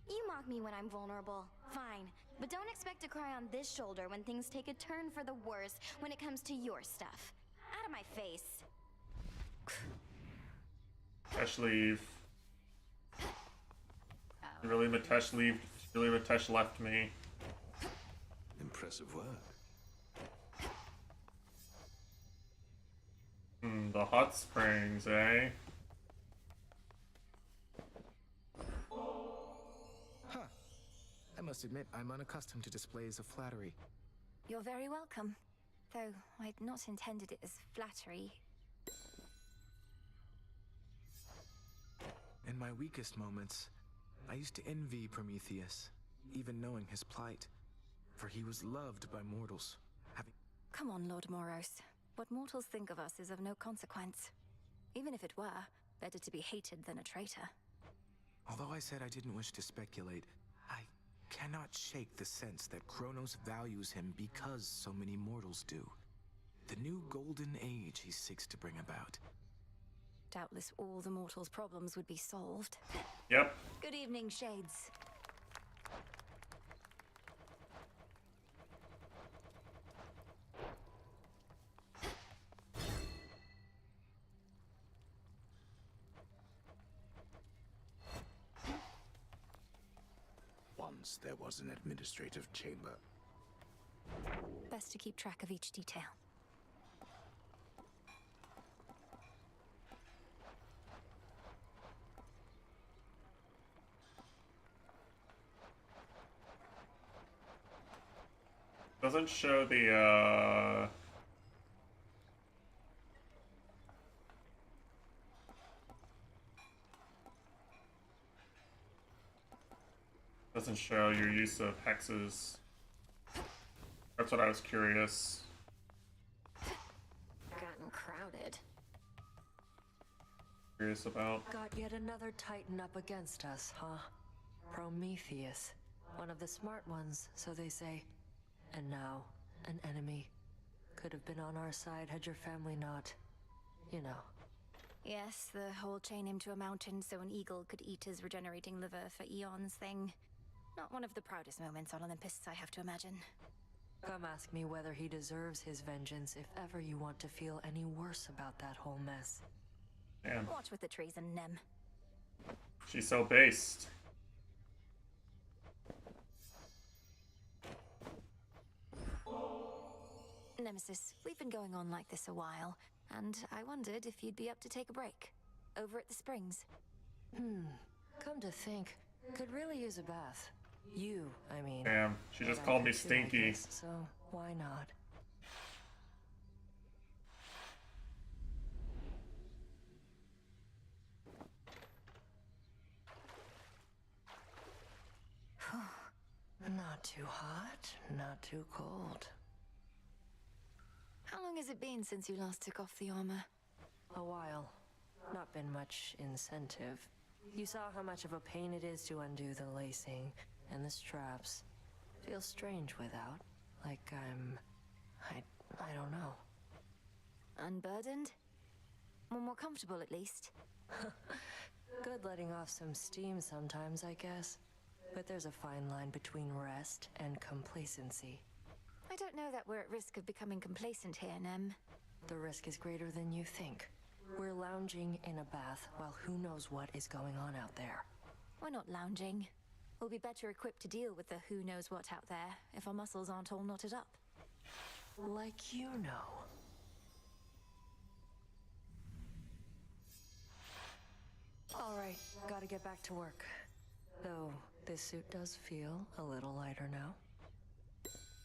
Speaker 12: You mock me when I'm vulnerable. Fine. But don't expect to cry on this shoulder when things take a turn for the worse when it comes to your stuff. Out of my face.
Speaker 1: Mitesh leave. Really, Mitesh leave? Really, Mitesh left me.
Speaker 16: Impressive work.
Speaker 1: The hot springs, eh?
Speaker 18: Huh. I must admit, I'm unaccustomed to displays of flattery.
Speaker 2: You're very welcome. Though I'd not intended it as flattery.
Speaker 18: In my weakest moments, I used to envy Prometheus, even knowing his plight. For he was loved by mortals, having...
Speaker 2: Come on, Lord Moros. What mortals think of us is of no consequence. Even if it were, better to be hated than a traitor.
Speaker 18: Although I said I didn't wish to speculate, I cannot shake the sense that Kronos values him because so many mortals do. The new golden age he seeks to bring about.
Speaker 2: Doubtless all the mortals' problems would be solved.
Speaker 1: Yep.
Speaker 2: Good evening, Shades.
Speaker 9: Once there was an administrative chamber.
Speaker 2: Best to keep track of each detail.
Speaker 1: Doesn't show the, doesn't show your use of hexes. That's what I was curious.
Speaker 12: Gotten crowded.
Speaker 1: Curious about.
Speaker 14: Got yet another Titan up against us, huh? Prometheus. One of the smart ones, so they say. And now, an enemy. Could have been on our side had your family not, you know.
Speaker 2: Yes, the whole chain him to a mountain so an eagle could eat his regenerating liver for eons thing. Not one of the proudest moments on Olympus, I have to imagine.
Speaker 14: Come ask me whether he deserves his vengeance if ever you want to feel any worse about that whole mess.
Speaker 1: Damn.
Speaker 2: Watch with the treason, Nem.
Speaker 1: She's so based.
Speaker 2: Nemesis, we've been going on like this a while, and I wondered if you'd be up to take a break. Over at the Springs.
Speaker 14: Come to think, could really use a bath. You, I mean.
Speaker 1: Damn, she just
Speaker 14: But I
Speaker 1: called me
Speaker 14: could too, I
Speaker 1: stinky.
Speaker 14: guess, so why not? Not too hot, not too cold.
Speaker 2: How long has it been since you last took off the armor?
Speaker 14: A while. Not been much incentive. You saw how much of a pain it is to undo the lacing and the straps. Feels strange without. Like I don't know.
Speaker 2: Unburdened? Or more comfortable, at least?
Speaker 14: Good letting off some steam sometimes, I guess. But there's a fine line between rest and complacency.
Speaker 2: I don't know that we're at risk of becoming complacent here, Nem.
Speaker 14: The risk is greater than you think. We're lounging in a bath while who knows what is going on out there.
Speaker 2: We're not lounging. We'll be better equipped to deal with the who knows what out there if our muscles aren't all knotted up.
Speaker 14: Like you know. Alright, gotta get back to work. Though, this suit does feel a little lighter now.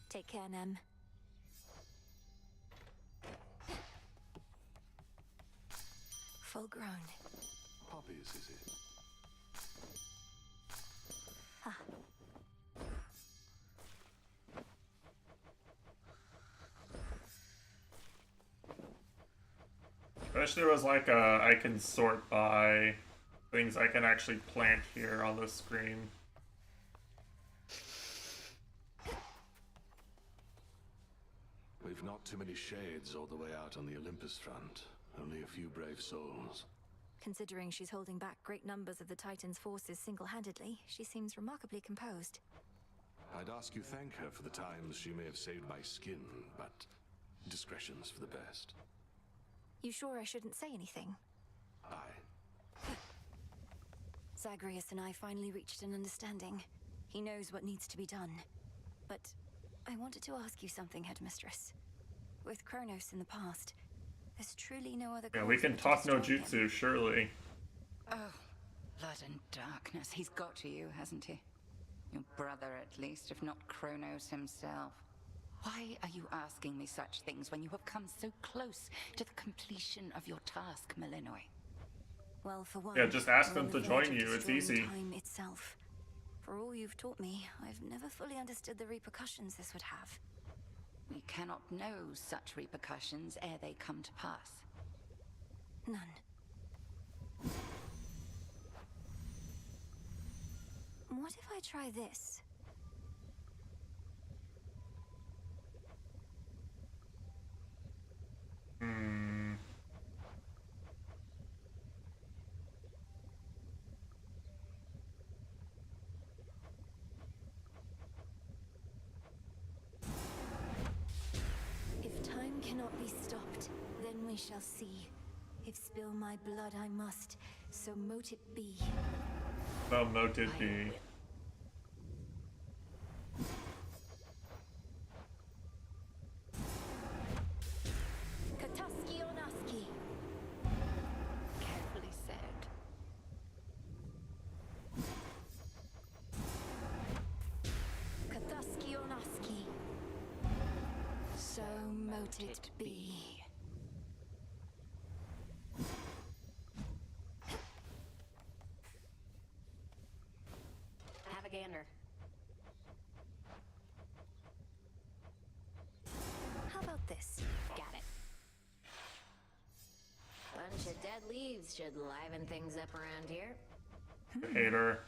Speaker 2: Take care, Nem. Full grown.
Speaker 6: Poppies, is it?
Speaker 2: Ah.
Speaker 1: I wish there was like a, I can sort by things I can actually plant here on the screen.
Speaker 16: We've not too many shades all the way out on the Olympus front. Only a few brave souls.
Speaker 2: Considering she's holding back great numbers of the Titan's forces single-handedly, she seems remarkably composed.
Speaker 16: I'd ask you thank her for the times she may have saved my skin, but discretion's for the best.
Speaker 2: You sure I shouldn't say anything?
Speaker 16: Aye.
Speaker 2: Zagreus and I finally reached an understanding. He knows what needs to be done. But I wanted to ask you something, Headmistress. With Kronos in the past, there's truly no other.
Speaker 1: Yeah, we can talk no jutsu, surely.
Speaker 19: Oh, blood and darkness. He's got to you, hasn't he? Your brother, at least, if not Kronos himself. Why are you asking me such things when you have come so close to the completion of your task, Malinoi?
Speaker 2: Well, for one,
Speaker 1: Yeah, just ask
Speaker 2: we're
Speaker 1: them
Speaker 2: on
Speaker 1: to
Speaker 2: the
Speaker 1: join
Speaker 2: verge of
Speaker 1: you, it's
Speaker 2: destroying
Speaker 1: easy.
Speaker 2: Time itself. For all you've taught me, I've never fully understood the repercussions this would have.
Speaker 19: We cannot know such repercussions ere they come to pass.
Speaker 2: None. What if I try this? I shall see. If spill my blood I must, so mote it be.
Speaker 1: So mote it be.
Speaker 2: Kataski Onaski.
Speaker 7: Carefully said.
Speaker 2: Kataski Onaski. So mote it be.
Speaker 12: Have a gander.
Speaker 2: How about this?
Speaker 12: Got it. Bunch of dead leaves should liven things up around here.
Speaker 1: Hater.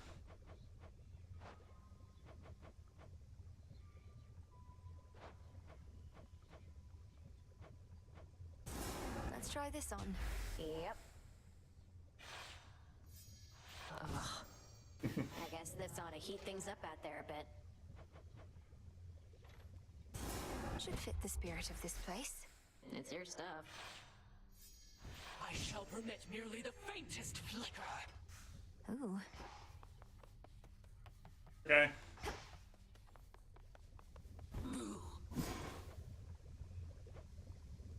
Speaker 2: Let's try this on.
Speaker 12: Yep. I guess this ought to heat things up out there a bit.
Speaker 2: Should fit the spirit of this place.
Speaker 12: It's your stuff.
Speaker 11: I shall permit merely the faintest flicker.
Speaker 2: Ooh.
Speaker 1: Okay.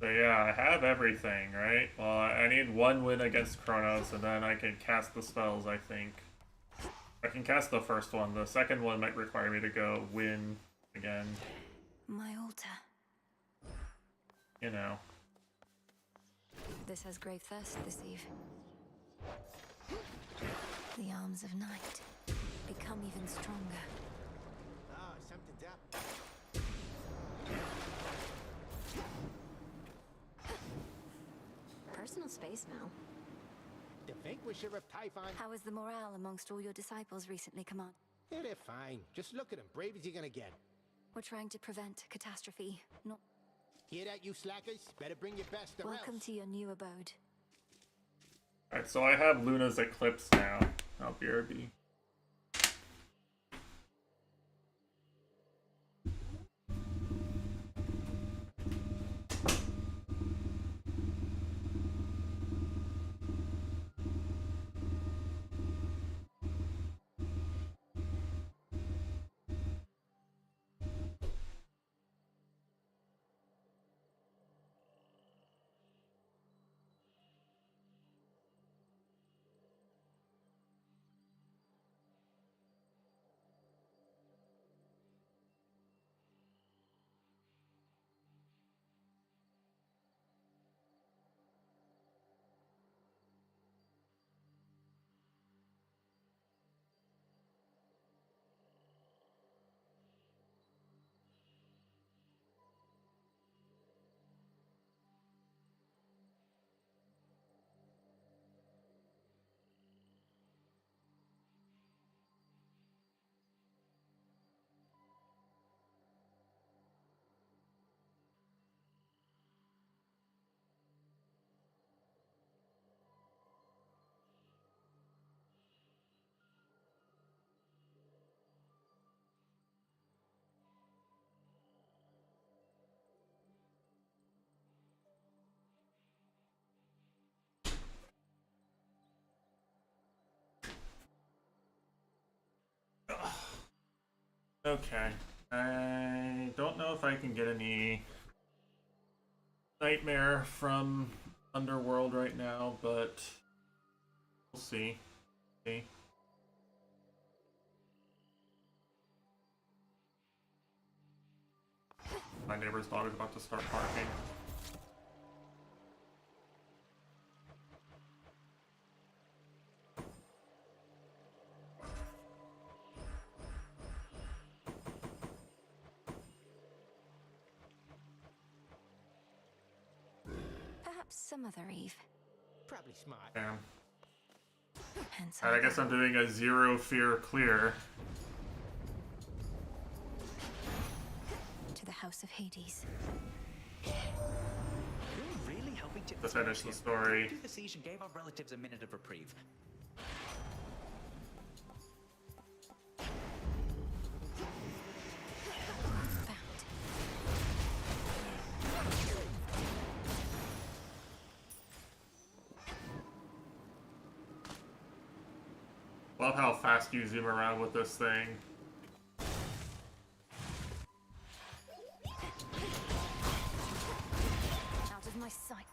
Speaker 1: So yeah, I have everything, right? Well, I need one win against Kronos, and then I can cast the spells, I think. I can cast the first one. The second one might require me to go win again.
Speaker 2: My altar.
Speaker 1: You know.
Speaker 2: This has grave thirst this eve. The arms of night become even stronger.
Speaker 3: Ah, something's up.
Speaker 12: Personal space now.
Speaker 3: The vanquisher of Typhon.
Speaker 2: How is the morale amongst all your disciples recently, Command?
Speaker 3: Yeah, they're fine. Just look at them. Brave as you're gonna get.
Speaker 2: We're trying to prevent catastrophe, not...
Speaker 3: Hear that, you slackers? Better bring your best or
Speaker 2: Welcome
Speaker 3: else.
Speaker 2: to your new abode.
Speaker 1: Alright, so I have Luna's Eclipse now. I'll BRB. Okay. I don't know if I can get any Nightmare from Underworld right now, but we'll see. See. My neighbor's dog is about to start barking.
Speaker 2: Perhaps some other eve.
Speaker 3: Probably smart.
Speaker 1: Damn.
Speaker 2: Hence
Speaker 1: Alright, I guess I'm doing a zero fear clear.
Speaker 2: to the House of Hades.
Speaker 15: You're really helping to
Speaker 1: finish the story.
Speaker 15: The siege and gave our relatives a minute of reprieve.
Speaker 1: love how fast you zoom around with this thing.
Speaker 2: Out of my sight.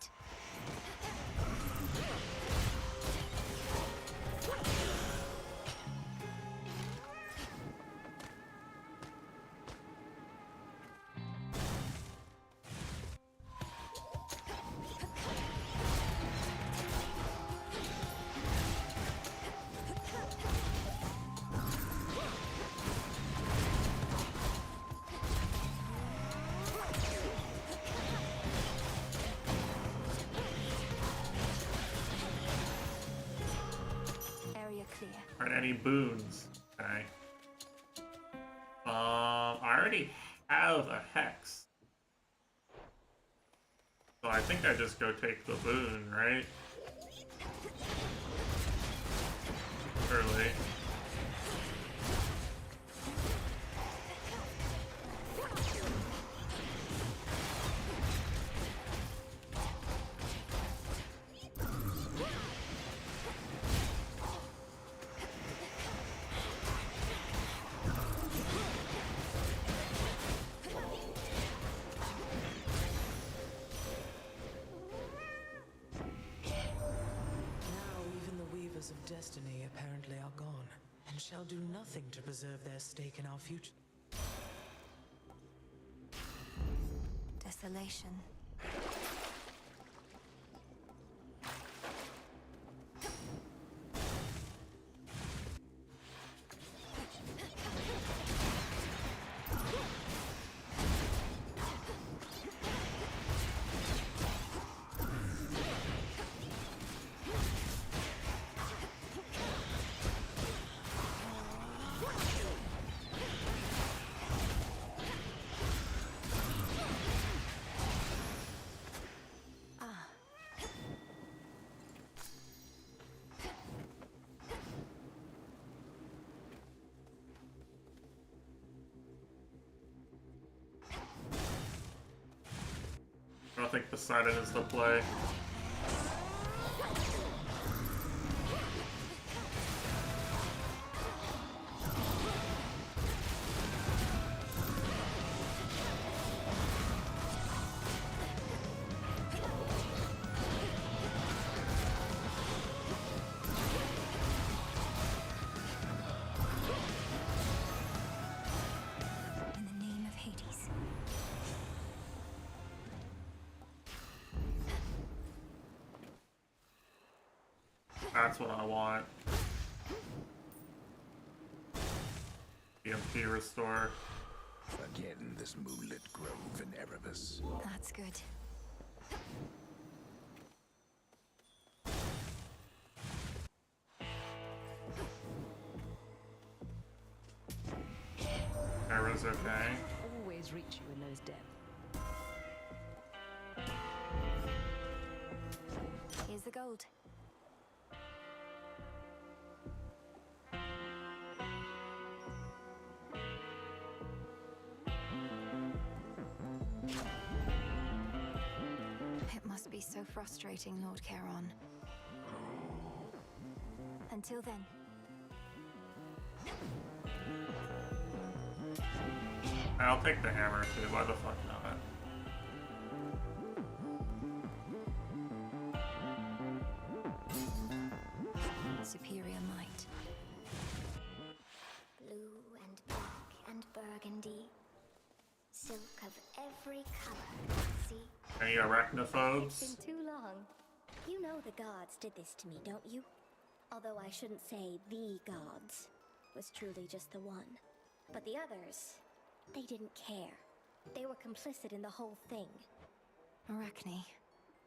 Speaker 1: Are there any boons? Okay. I already have a hex. So I think I just go take the boon, right? Surely.
Speaker 20: Of destiny apparently are gone, and shall do nothing to preserve their stake in our future.
Speaker 2: Desolation.
Speaker 1: I don't think Poseidon is the play.
Speaker 2: In the name of Hades.
Speaker 1: That's what I want. EMP restore.
Speaker 9: Again, this moonlit grove in Erebus.
Speaker 2: That's good.
Speaker 1: Arrow's okay.
Speaker 7: Always reach you in those depths.
Speaker 2: Here's the gold. It must be so frustrating, Lord Charon. Until then.
Speaker 1: I'll take the hammer too, why the fuck not?
Speaker 2: Superior might.
Speaker 12: Blue and black and burgundy. Silk of every color. See?
Speaker 1: Any arachnophobes?
Speaker 12: It's been too long. You know the gods did this to me, don't you? Although I shouldn't say the gods. Was truly just the one. But the others, they didn't care. They were complicit in the whole thing.
Speaker 2: Arachne.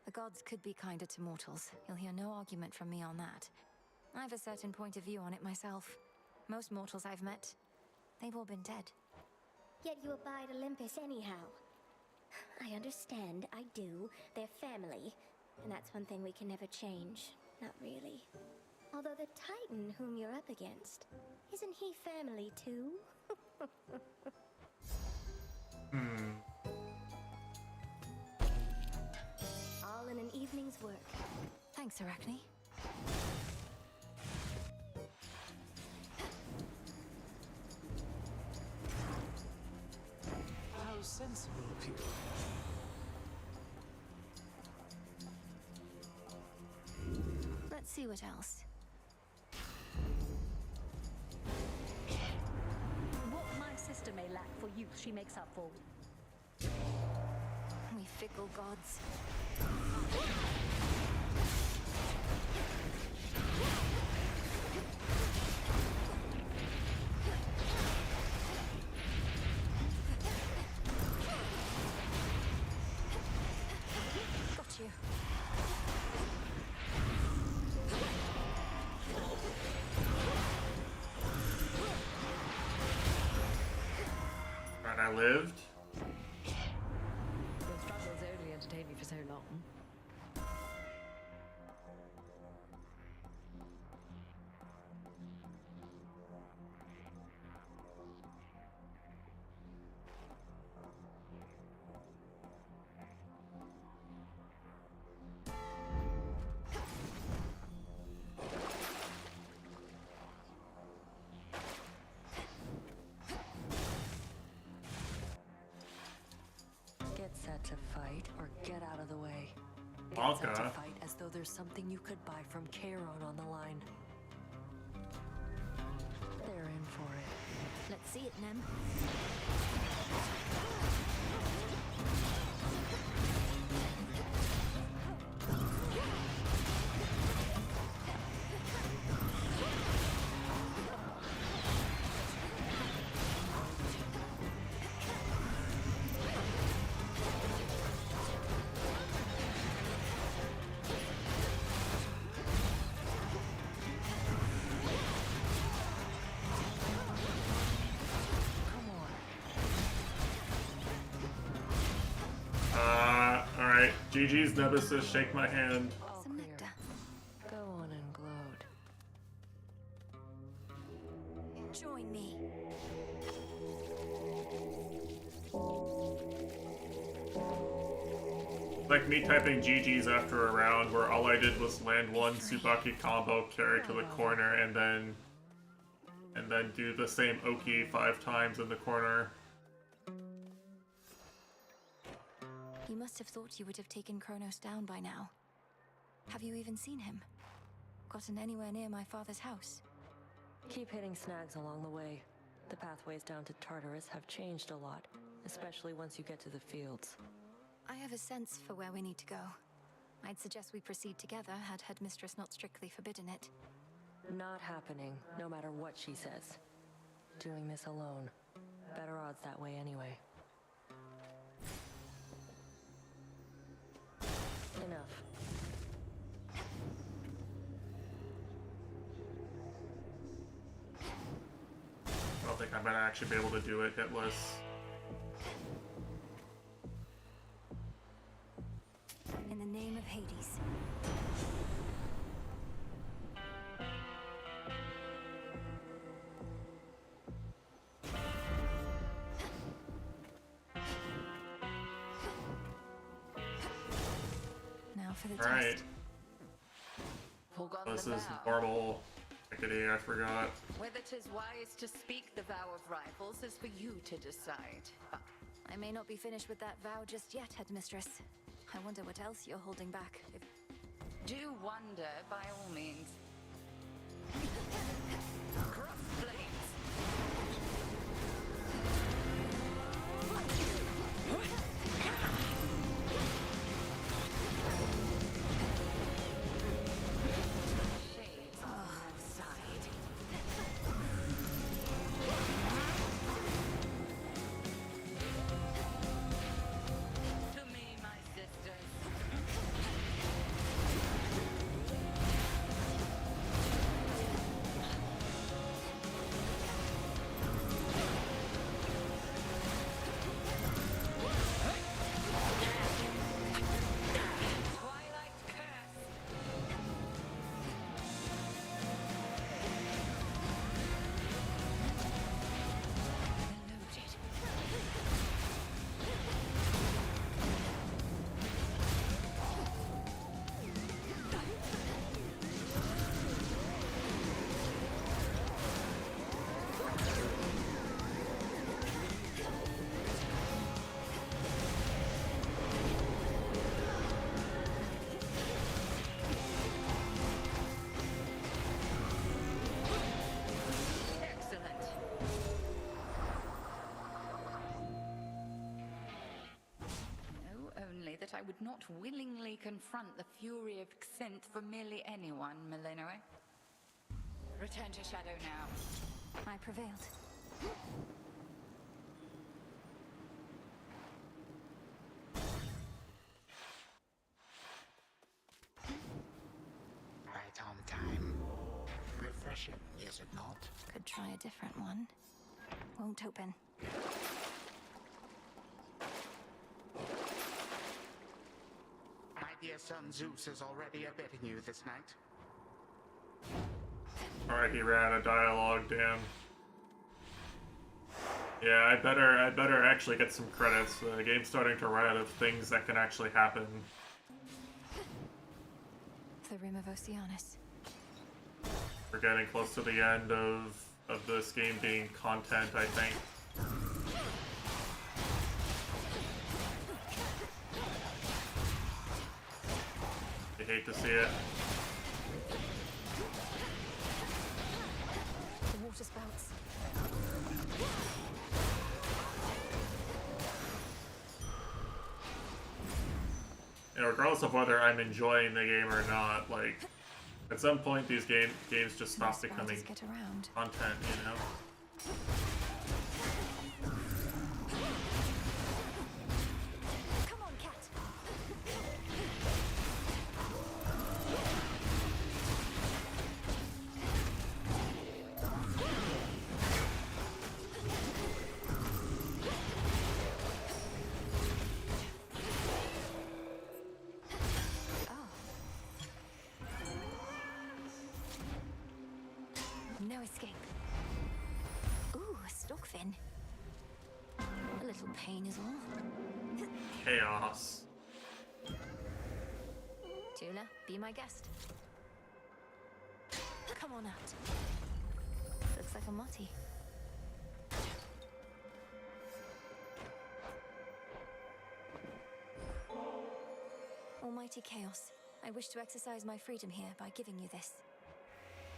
Speaker 2: The gods could be kinder to mortals. You'll hear no argument from me on that. I have a certain point of view on it myself. Most mortals I've met, they've all been dead.
Speaker 12: Yet you abide Olympus anyhow. I understand, I do. They're family. And that's one thing we can never change. Not really. Although the Titan whom you're up against, isn't he family too? All in an evening's work.
Speaker 2: Thanks, Arachne.
Speaker 20: sensible of you.
Speaker 2: Let's see what else.
Speaker 8: What my sister may lack for youth, she makes up for.
Speaker 2: We fickle gods. Got you.
Speaker 1: Right, I lived.
Speaker 7: Your struggles only entertained me for so long.
Speaker 14: Get set to fight or get out of the way. Get set
Speaker 1: Okay.
Speaker 14: to fight as though there's something you could buy from Charon on the line. They're in for it.
Speaker 2: Let's see it, Nem.
Speaker 1: Alright. GG's Nemesis, shake my hand.
Speaker 14: All
Speaker 2: Some
Speaker 14: clear.
Speaker 2: nectar.
Speaker 14: Go on and gloat.
Speaker 2: Join me.
Speaker 1: Like me typing GG's after a round where all I did was land one Tsubaki combo, carry to the corner, and then do the same Oki 5 times in the corner.
Speaker 2: You must have thought you would have taken Kronos down by now. Have you even seen him? Gotten anywhere near my father's house?
Speaker 14: Keep hitting snags along the way. The pathways down to Tartarus have changed a lot, especially once you get to the fields.
Speaker 2: I have a sense for where we need to go. I'd suggest we proceed together, had Headmistress not strictly forbidden it.
Speaker 14: Not happening, no matter what she says. Doing this alone. Better odds that way anyway. Enough.
Speaker 1: I don't think I'm gonna actually be able to do it hitless.
Speaker 2: In the name of Hades. Now for the
Speaker 1: Alright.
Speaker 2: test.
Speaker 19: Forgotten
Speaker 1: This
Speaker 19: the
Speaker 1: is
Speaker 19: vow.
Speaker 1: normal. I forgot.
Speaker 19: Whether 'tis wise to speak the vow of rivals is for you to decide.
Speaker 2: I may not be finished with that vow just yet, Headmistress. I wonder what else you're holding back.
Speaker 19: Do wonder, by all means. Cross blades. Shades on that side. To me, my sisters. would not willingly confront the fury of Xinth for merely anyone, Milenoe. Return to Shadow now.
Speaker 2: I prevailed.
Speaker 9: Right on time. Refreshing, is it not?
Speaker 2: Could try a different one. Won't open.
Speaker 9: My dear son Zeus is already abetting you this night.
Speaker 1: Alright, he ran a dialogue, damn. Yeah, I better actually get some credits. The game's starting to run out of things that can actually happen.
Speaker 2: The Rim of Oceanus.
Speaker 1: We're getting close to the end of this game being content, I think. You hate to see it.
Speaker 2: The water spouts.
Speaker 1: You know, regardless of whether I'm enjoying the game or not, like, at some point these games just stop becoming content, you know?
Speaker 2: Come on, cat. No escape. Ooh, a stockfin. A little pain is all.
Speaker 1: Chaos.
Speaker 2: Tula, be my guest. Come on out. Looks like a Motti. Almighty Chaos, I wish to exercise my freedom here by giving you this.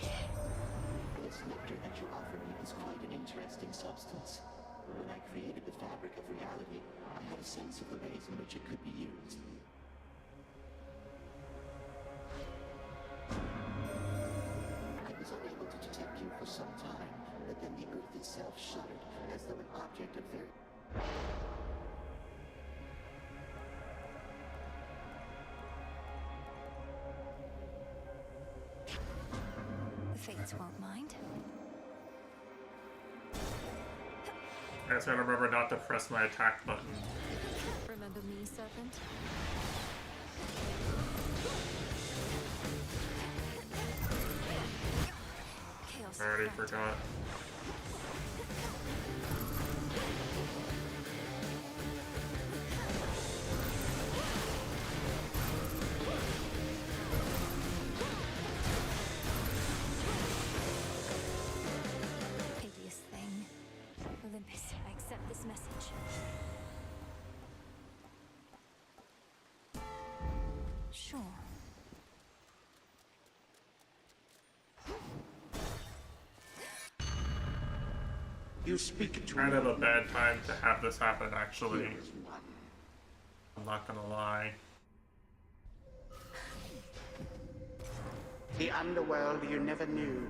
Speaker 13: This nectar that you offer me is quite an interesting substance. When I created the fabric of reality, I had a sense of the ways in which it could be used. I was unable to detect you for some time, but then the earth itself shuddered, as though an object of very...
Speaker 2: The Fates won't mind.
Speaker 1: I guess I gotta remember not to press my attack button.
Speaker 2: Remember me, Serpent? Chaos.
Speaker 1: I already forgot.
Speaker 2: Hideous thing. Olympus, I accept this message. Sure.
Speaker 9: You speak to
Speaker 1: Kind of a bad time to have this happen, actually. I'm not gonna lie.
Speaker 9: the underworld you never knew,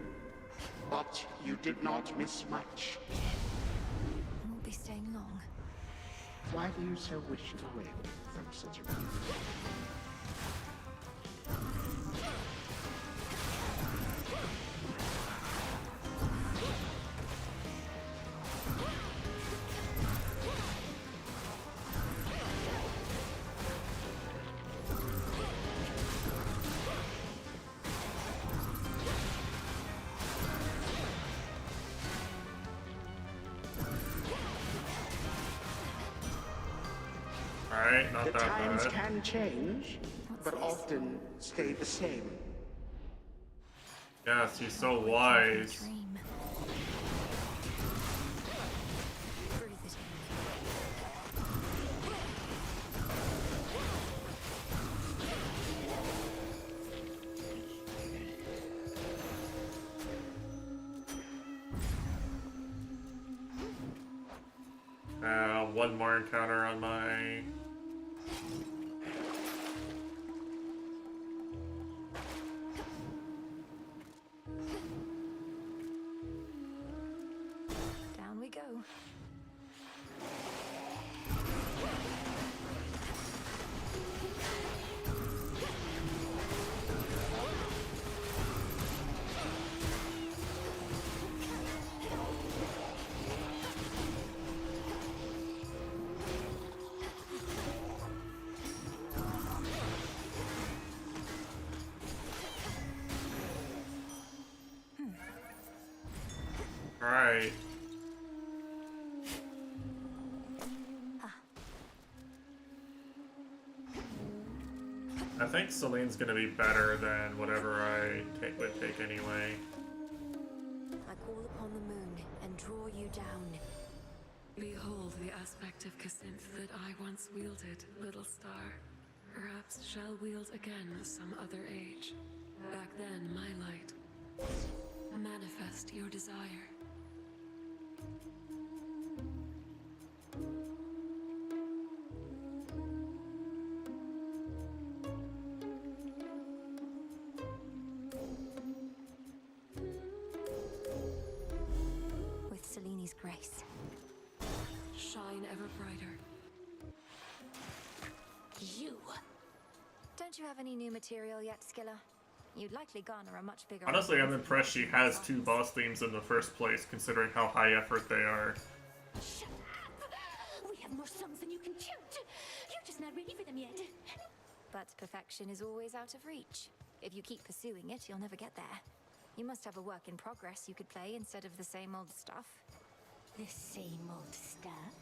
Speaker 9: but you did not miss much.
Speaker 2: I won't be staying long.
Speaker 9: Why do you so wish to win from such a beauty?
Speaker 1: Alright, not
Speaker 9: The
Speaker 1: that
Speaker 9: times
Speaker 1: bad.
Speaker 9: can change, but often stay the same.
Speaker 1: Yes, he's so wise. One more encounter on my Alright. I think Celine's gonna be better than whatever I would take anyway.
Speaker 2: I call upon the moon and draw you down.
Speaker 5: Behold the aspect of Kacinth that I once wielded, little star. Perhaps shall wield again some other age. Back then, my light. Manifest your desire.
Speaker 2: With Seleni's grace.
Speaker 5: Shine ever brighter.
Speaker 2: You! Don't you have any new material yet, Skilla? You'd likely garner a much bigger...
Speaker 1: Honestly, I'm impressed she has 2 boss themes in the first place, considering how high effort they are.
Speaker 12: Shut up! We have more songs than you can count. You're just not ready for them yet.
Speaker 2: But perfection is always out of reach. If you keep pursuing it, you'll never get there. You must have a work in progress you could play instead of the same old stuff.
Speaker 12: The same old stuff?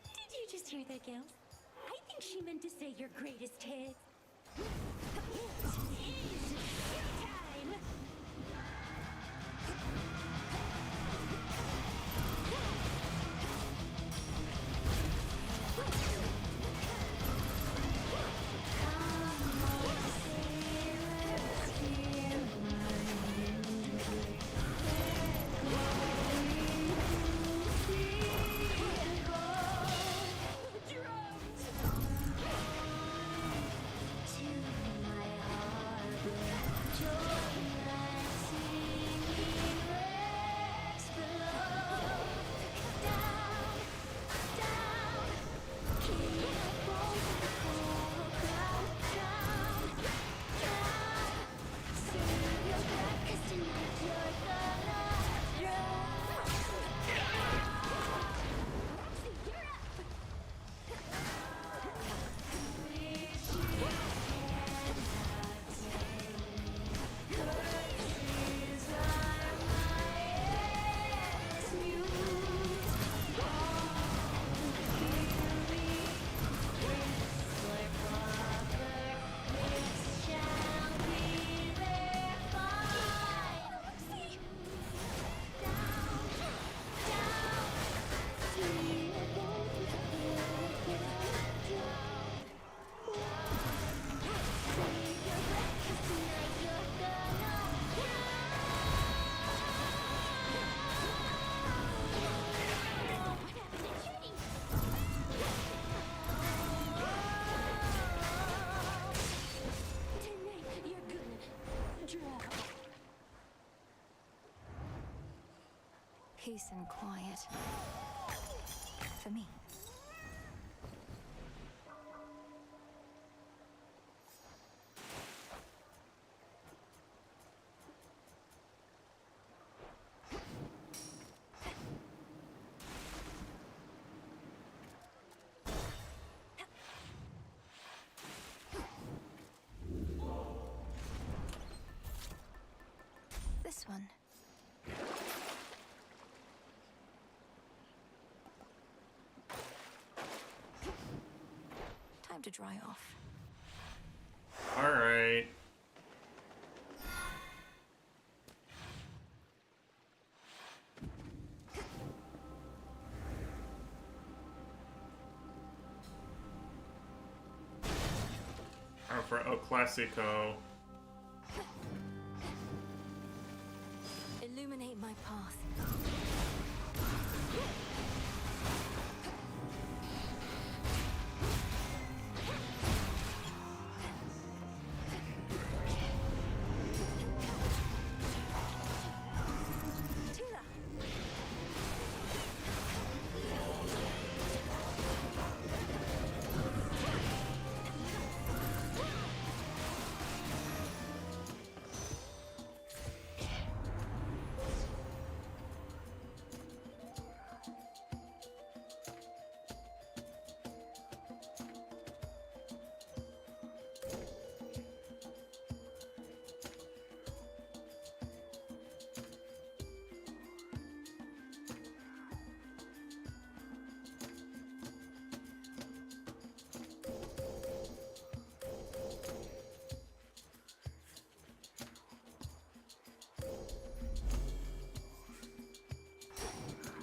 Speaker 12: Did you just hear that, Gil? I think she meant to say your greatest hits. It is showtime!
Speaker 2: Peace and quiet. For me. This one. Time to dry off.
Speaker 1: All right. For El Clasico.
Speaker 2: Illuminate my path.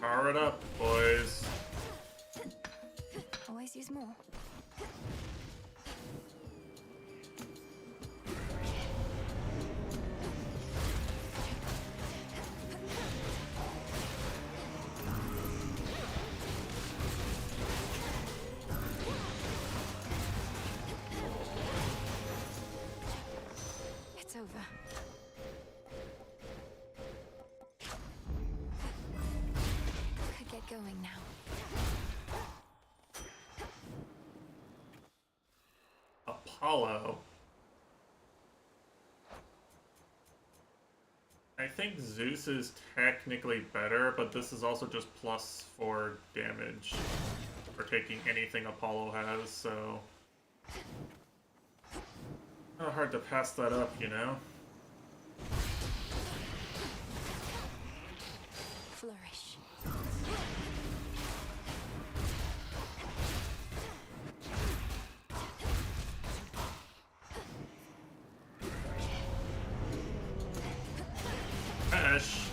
Speaker 1: Power it up, boys.
Speaker 2: Always use more. It's over. Could get going now.
Speaker 1: Apollo. I think Zeus is technically better, but this is also just +4 damage for taking anything Apollo has, so not hard to pass that up, you know?
Speaker 2: Flourish.
Speaker 1: Ash.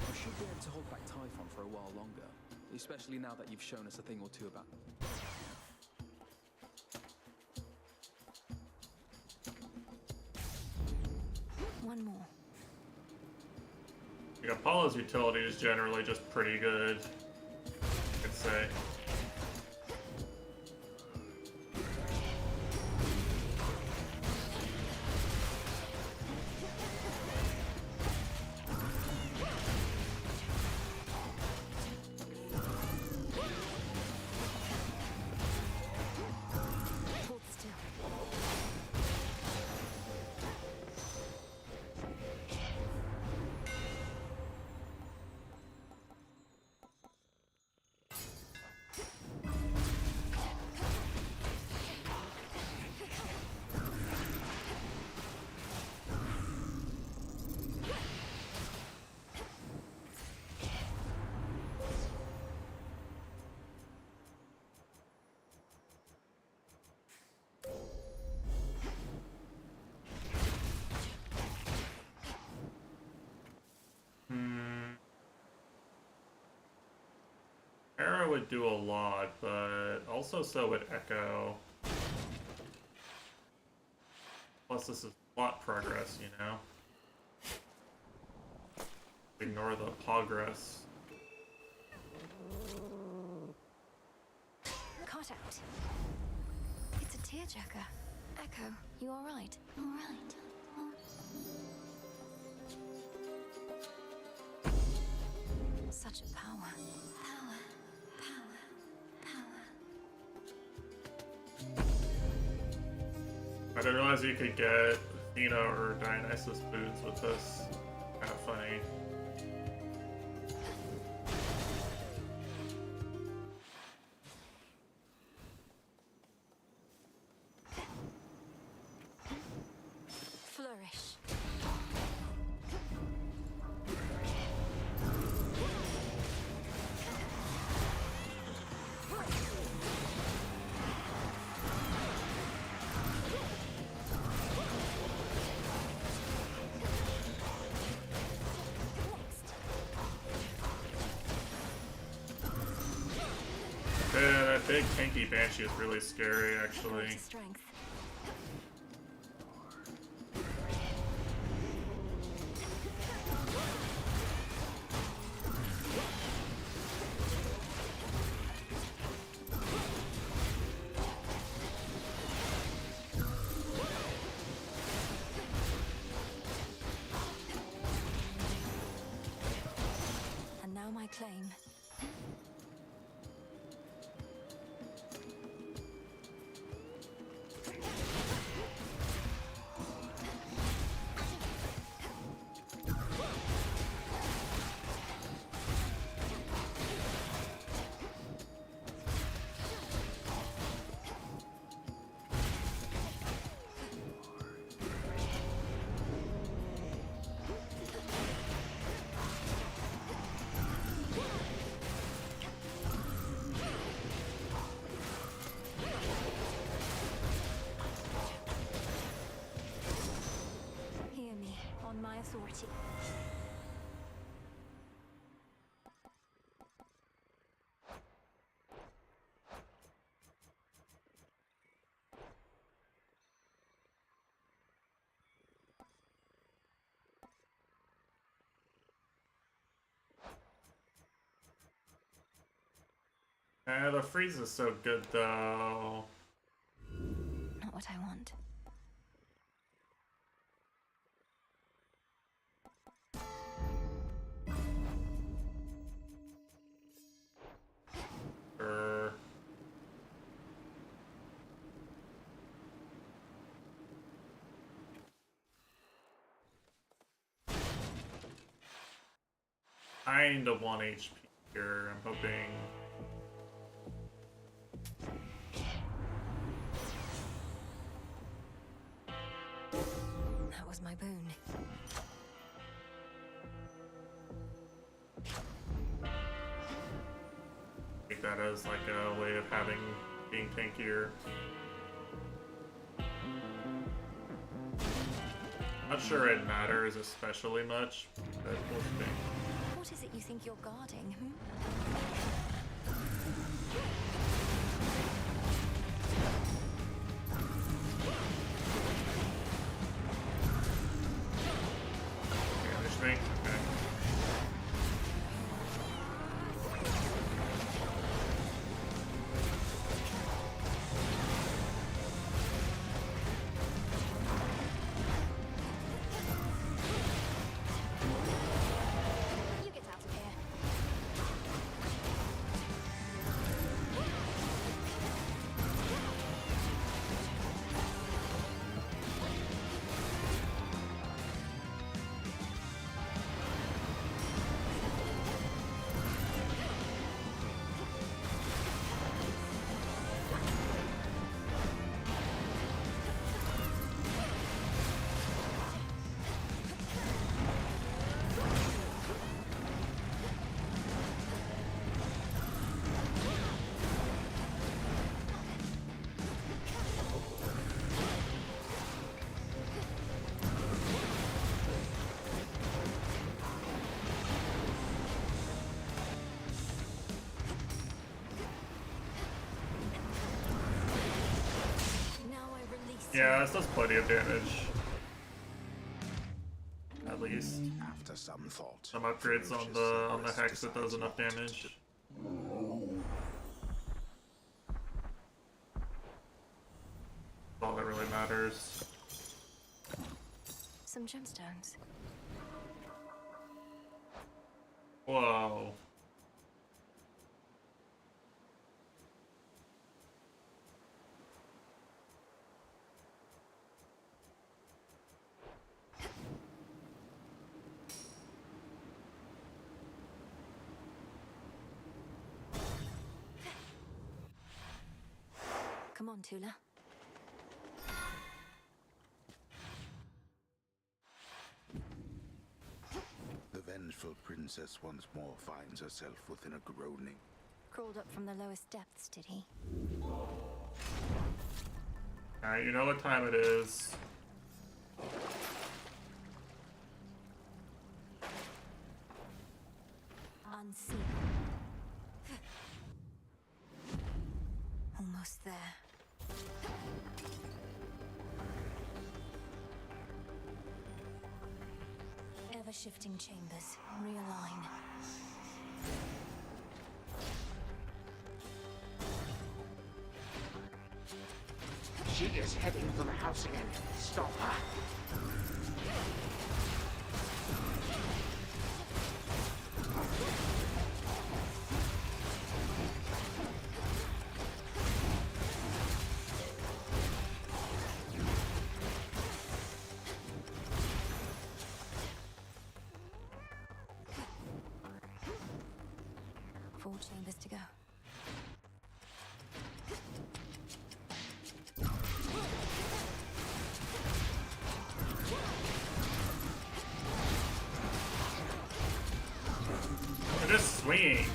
Speaker 17: We should be able to hold back Typhon for a while longer, especially now that you've shown us a thing or two about them.
Speaker 2: One more.
Speaker 1: Like, Apollo's utility is generally just pretty good, I'd say.
Speaker 2: Hold still.
Speaker 1: Arrow would do a lot, but also so would Echo. Plus this is plot progress, you know? Ignore the progress.
Speaker 2: Caught out. It's a tearjerker. Echo, you alright? Alright. Such a power. Power.
Speaker 1: I didn't realize you could get Athena or Dionysus boons with this. Kind of funny.
Speaker 2: Flourish.
Speaker 1: Yeah, that big tanky Banshee is really scary, actually.
Speaker 2: Strength. And now my claim.
Speaker 1: The freeze is so good though.
Speaker 2: Not what I want.
Speaker 1: Kinda 1 HP here. I'm hoping.
Speaker 2: That was my boon.
Speaker 1: Take that as like a way of being tankier. Not sure it matters especially much, but we'll see.
Speaker 2: What is it you think you're guarding, hmm?
Speaker 1: Damage me? Okay.
Speaker 2: You get out of here.
Speaker 1: Yeah, this does plenty of damage. At least.
Speaker 9: After some thought,
Speaker 1: Some upgrades on the hex that does enough damage. All that really matters.
Speaker 2: Some gemstones.
Speaker 1: Whoa.
Speaker 2: Come on, Tula.
Speaker 9: The vengeful princess once more finds herself within a groaning.
Speaker 2: Crawled up from the lowest depths, did he?
Speaker 1: Alright, you know what time it is.
Speaker 2: Unseen. Almost there. Ever-shifting chambers. Realign.
Speaker 13: She is heading for the house again. Stop her.
Speaker 2: Four chambers to go.
Speaker 1: They're just swinging.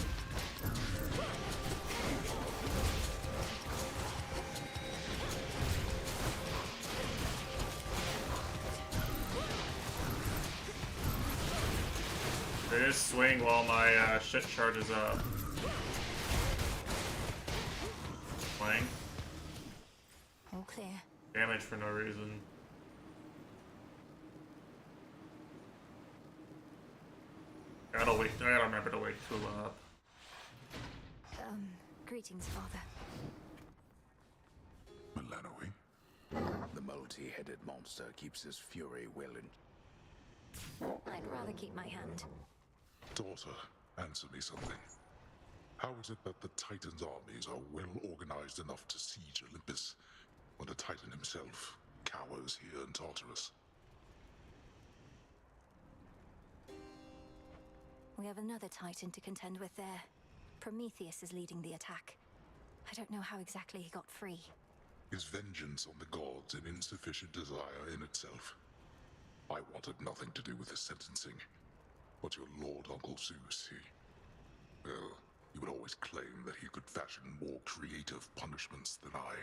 Speaker 1: They just swing while my shit charges up. Swing.
Speaker 2: All clear.
Speaker 1: Damage for no reason. I gotta remember to wake Tula up.
Speaker 2: Greetings, Father.
Speaker 9: Milanoe? The multi-headed monster keeps his fury well in...
Speaker 2: I'd rather keep my hand.
Speaker 6: Daughter, answer me something. How is it that the Titan's armies are well organized enough to siege Olympus, when the Titan himself cowers here in Tartarus?
Speaker 2: We have another Titan to contend with there. Prometheus is leading the attack. I don't know how exactly he got free.
Speaker 6: Is vengeance on the gods an insufficient desire in itself? I wanted nothing to do with his sentencing. But your Lord Uncle Zeus, well, he would always claim that he could fashion more creative punishments than I.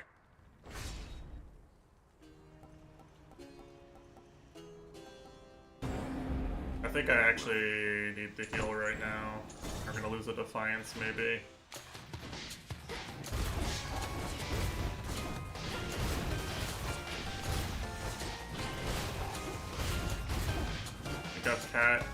Speaker 1: I think I actually need to heal right now. I'm gonna lose a Defiance, maybe. Pick up Cat.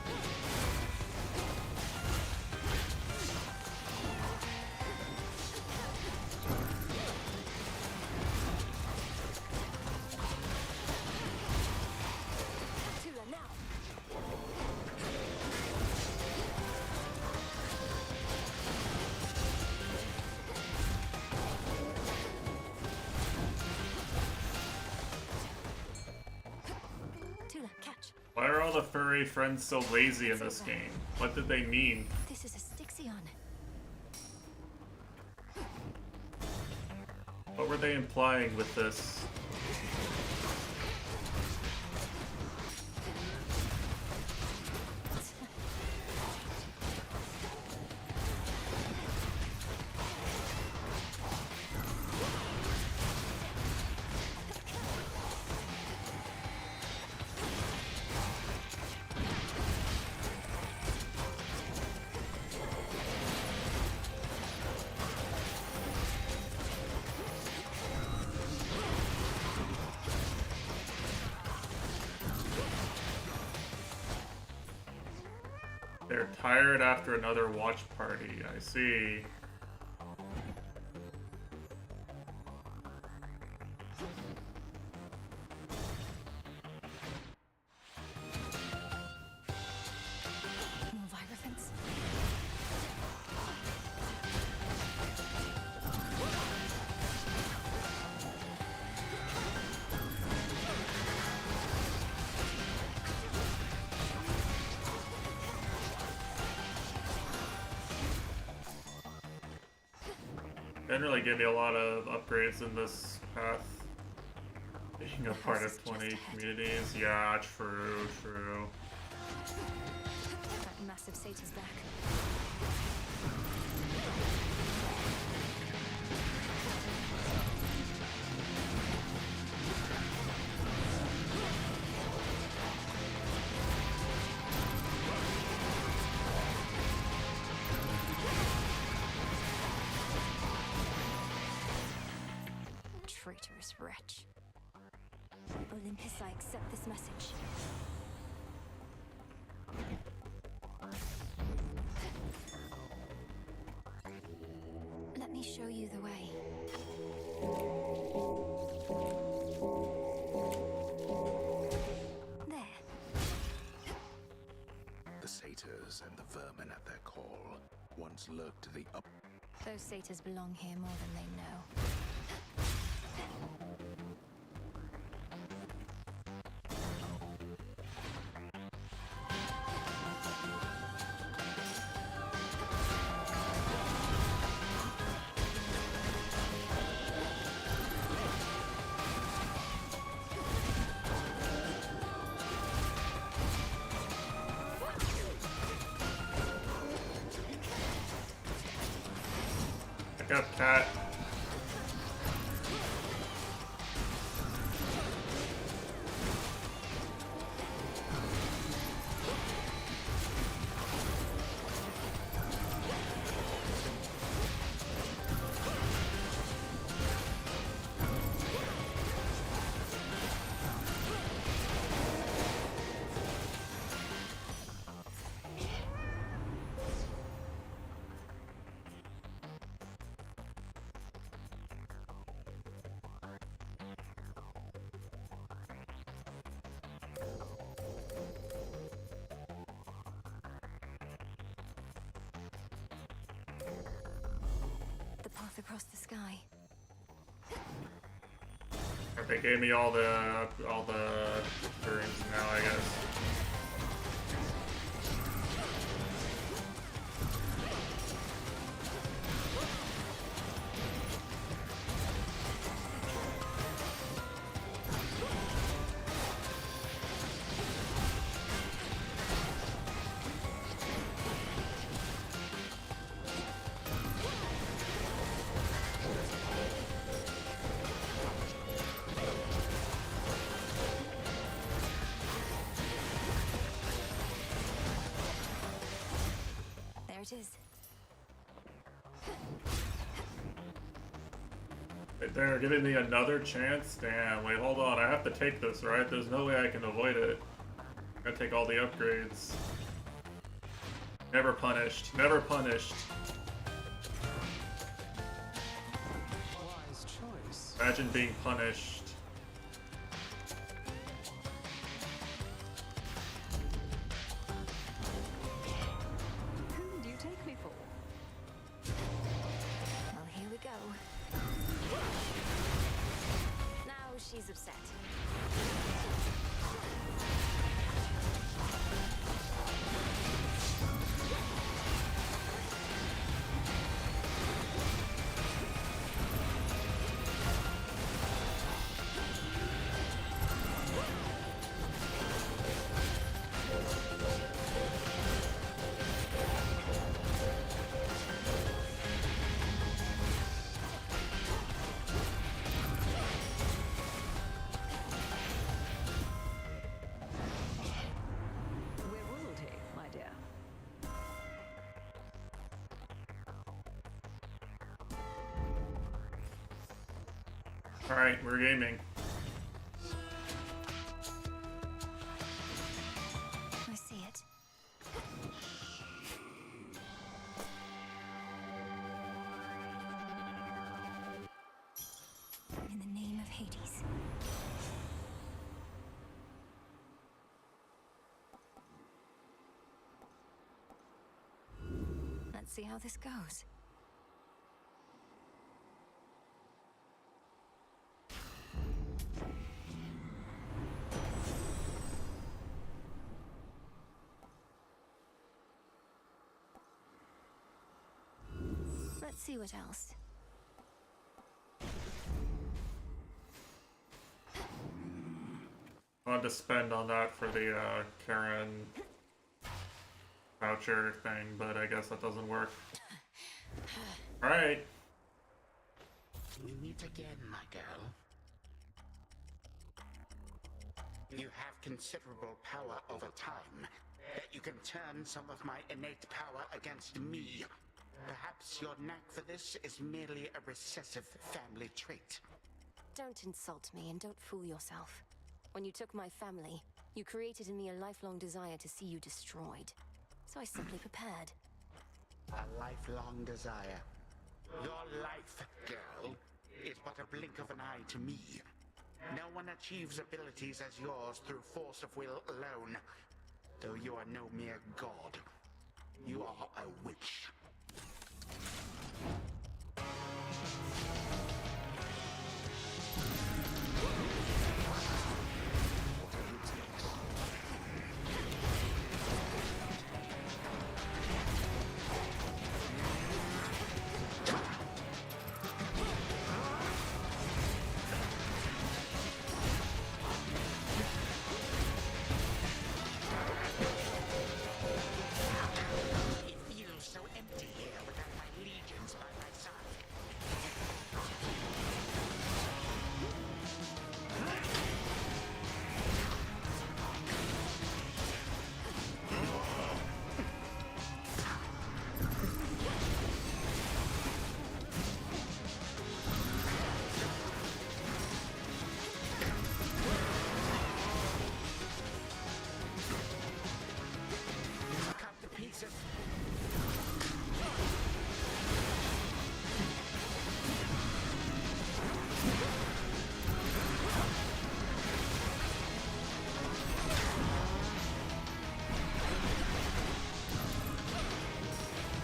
Speaker 1: Why are all the furry friends so lazy in this game? What did they mean?
Speaker 2: This is a Styxion.
Speaker 1: What were they implying with this? They're tired after another watch party, I see.
Speaker 2: More Vibraphants?
Speaker 1: Didn't really give me a lot of upgrades in this path. Being a part of 20 communities. Yeah, true.
Speaker 2: That massive satyr's back. Traitorous wretch. Olympus, I accept this message. Let me show you the way. There.
Speaker 9: The satyrs and the vermin at their call once lurked to the up.
Speaker 2: Those satyrs belong here more than they know.
Speaker 1: Pick up Cat. They gave me all the dreams now, I guess.
Speaker 2: It is.
Speaker 1: They're giving me another chance? Damn, wait, hold on. I have to take this, right? There's no way I can avoid it. I gotta take all the upgrades. Never punished. Never punished.
Speaker 18: Wise choice.
Speaker 1: Imagine being punished.
Speaker 7: Whom do you take me for?
Speaker 2: Well, here we go. Now she's upset.
Speaker 7: We're royalty, my dear.
Speaker 1: Alright, we're gaming.
Speaker 2: I see it. In the name of Hades. Let's see how this goes. Let's see what else.
Speaker 1: I wanted to spend on that for the Karen voucher thing, but I guess that doesn't work. Alright.
Speaker 9: We meet again, my girl. You have considerable power over time. That you can turn some of my innate power against me. Perhaps your knack for this is merely a recessive family trait.
Speaker 2: Don't insult me and don't fool yourself. When you took my family, you created in me a lifelong desire to see you destroyed. So I simply prepared.
Speaker 9: A lifelong desire. Your life, girl, is but a blink of an eye to me. No one achieves abilities as yours through force of will alone. Though you are no mere god. You are a witch.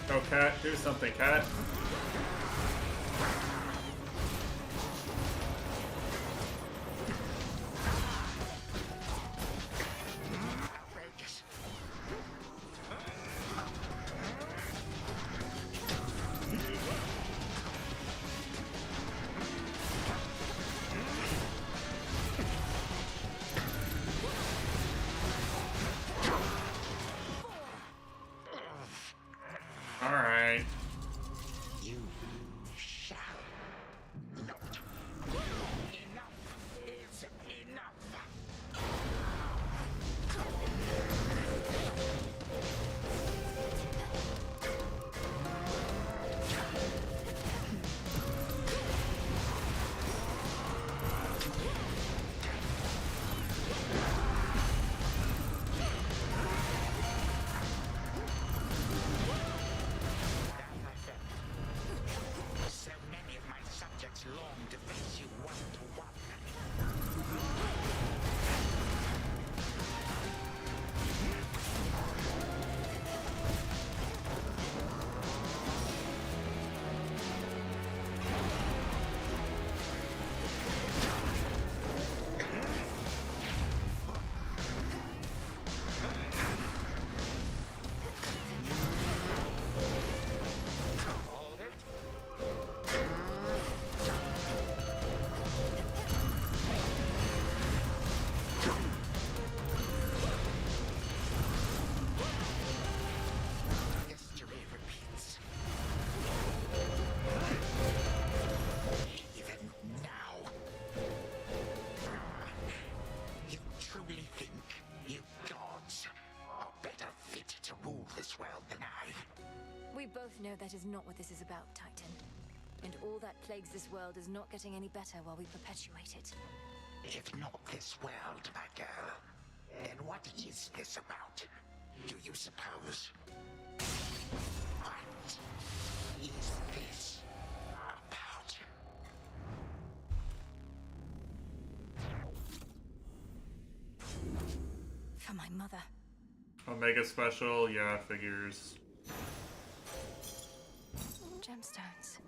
Speaker 1: Go, cat. Do something, cat.
Speaker 2: No, that is not what this is about, Titan. And all that plagues this world is not getting any better while we perpetuate it.
Speaker 9: If not this world, my girl, then what is this about? Do you suppose? What is this about?
Speaker 2: For my mother.
Speaker 1: Omega Special, yeah, figures.
Speaker 2: Gemstones.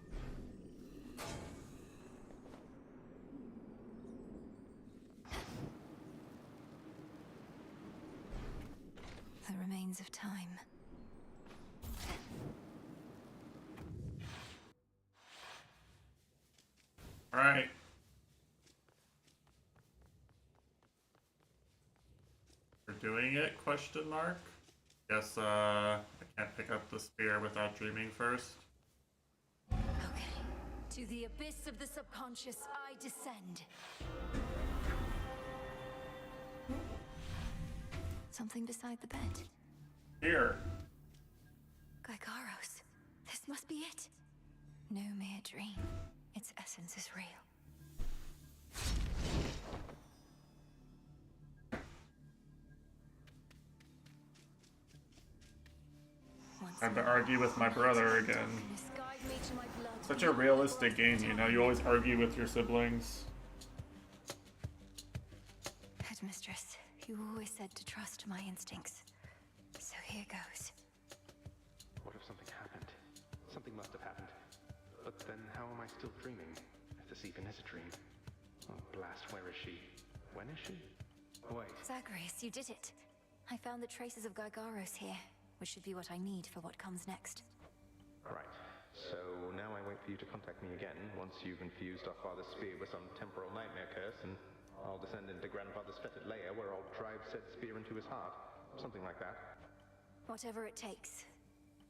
Speaker 2: The remains of time.
Speaker 1: Alright. We're doing it, question mark? Guess, I can't pick up the spear without dreaming first.
Speaker 2: Okay. To the abyss of the subconscious, I descend. Something beside the bed.
Speaker 1: Here.
Speaker 2: Gygaros. This must be it. No mere dream. Its essence is real.
Speaker 1: Time to argue with my brother again.
Speaker 2: Guide me to my blood.
Speaker 1: Such a realistic game, you know? You always argue with your siblings.
Speaker 2: Headmistress, you always said to trust my instincts. So here goes.
Speaker 18: What if something happened? Something must have happened. But then how am I still dreaming? If this even is a dream. Oh, blast, where is she? When is she? Wait.
Speaker 2: Zagreus, you did it. I found the traces of Gygaros here, which should be what I need for what comes next.
Speaker 18: Right. So now I wait for you to contact me again once you've infused our father's spear with some temporal nightmare curse, and I'll descend into grandfather's fetid lair where I'll drive said spear into his heart. Something like that.
Speaker 2: Whatever it takes.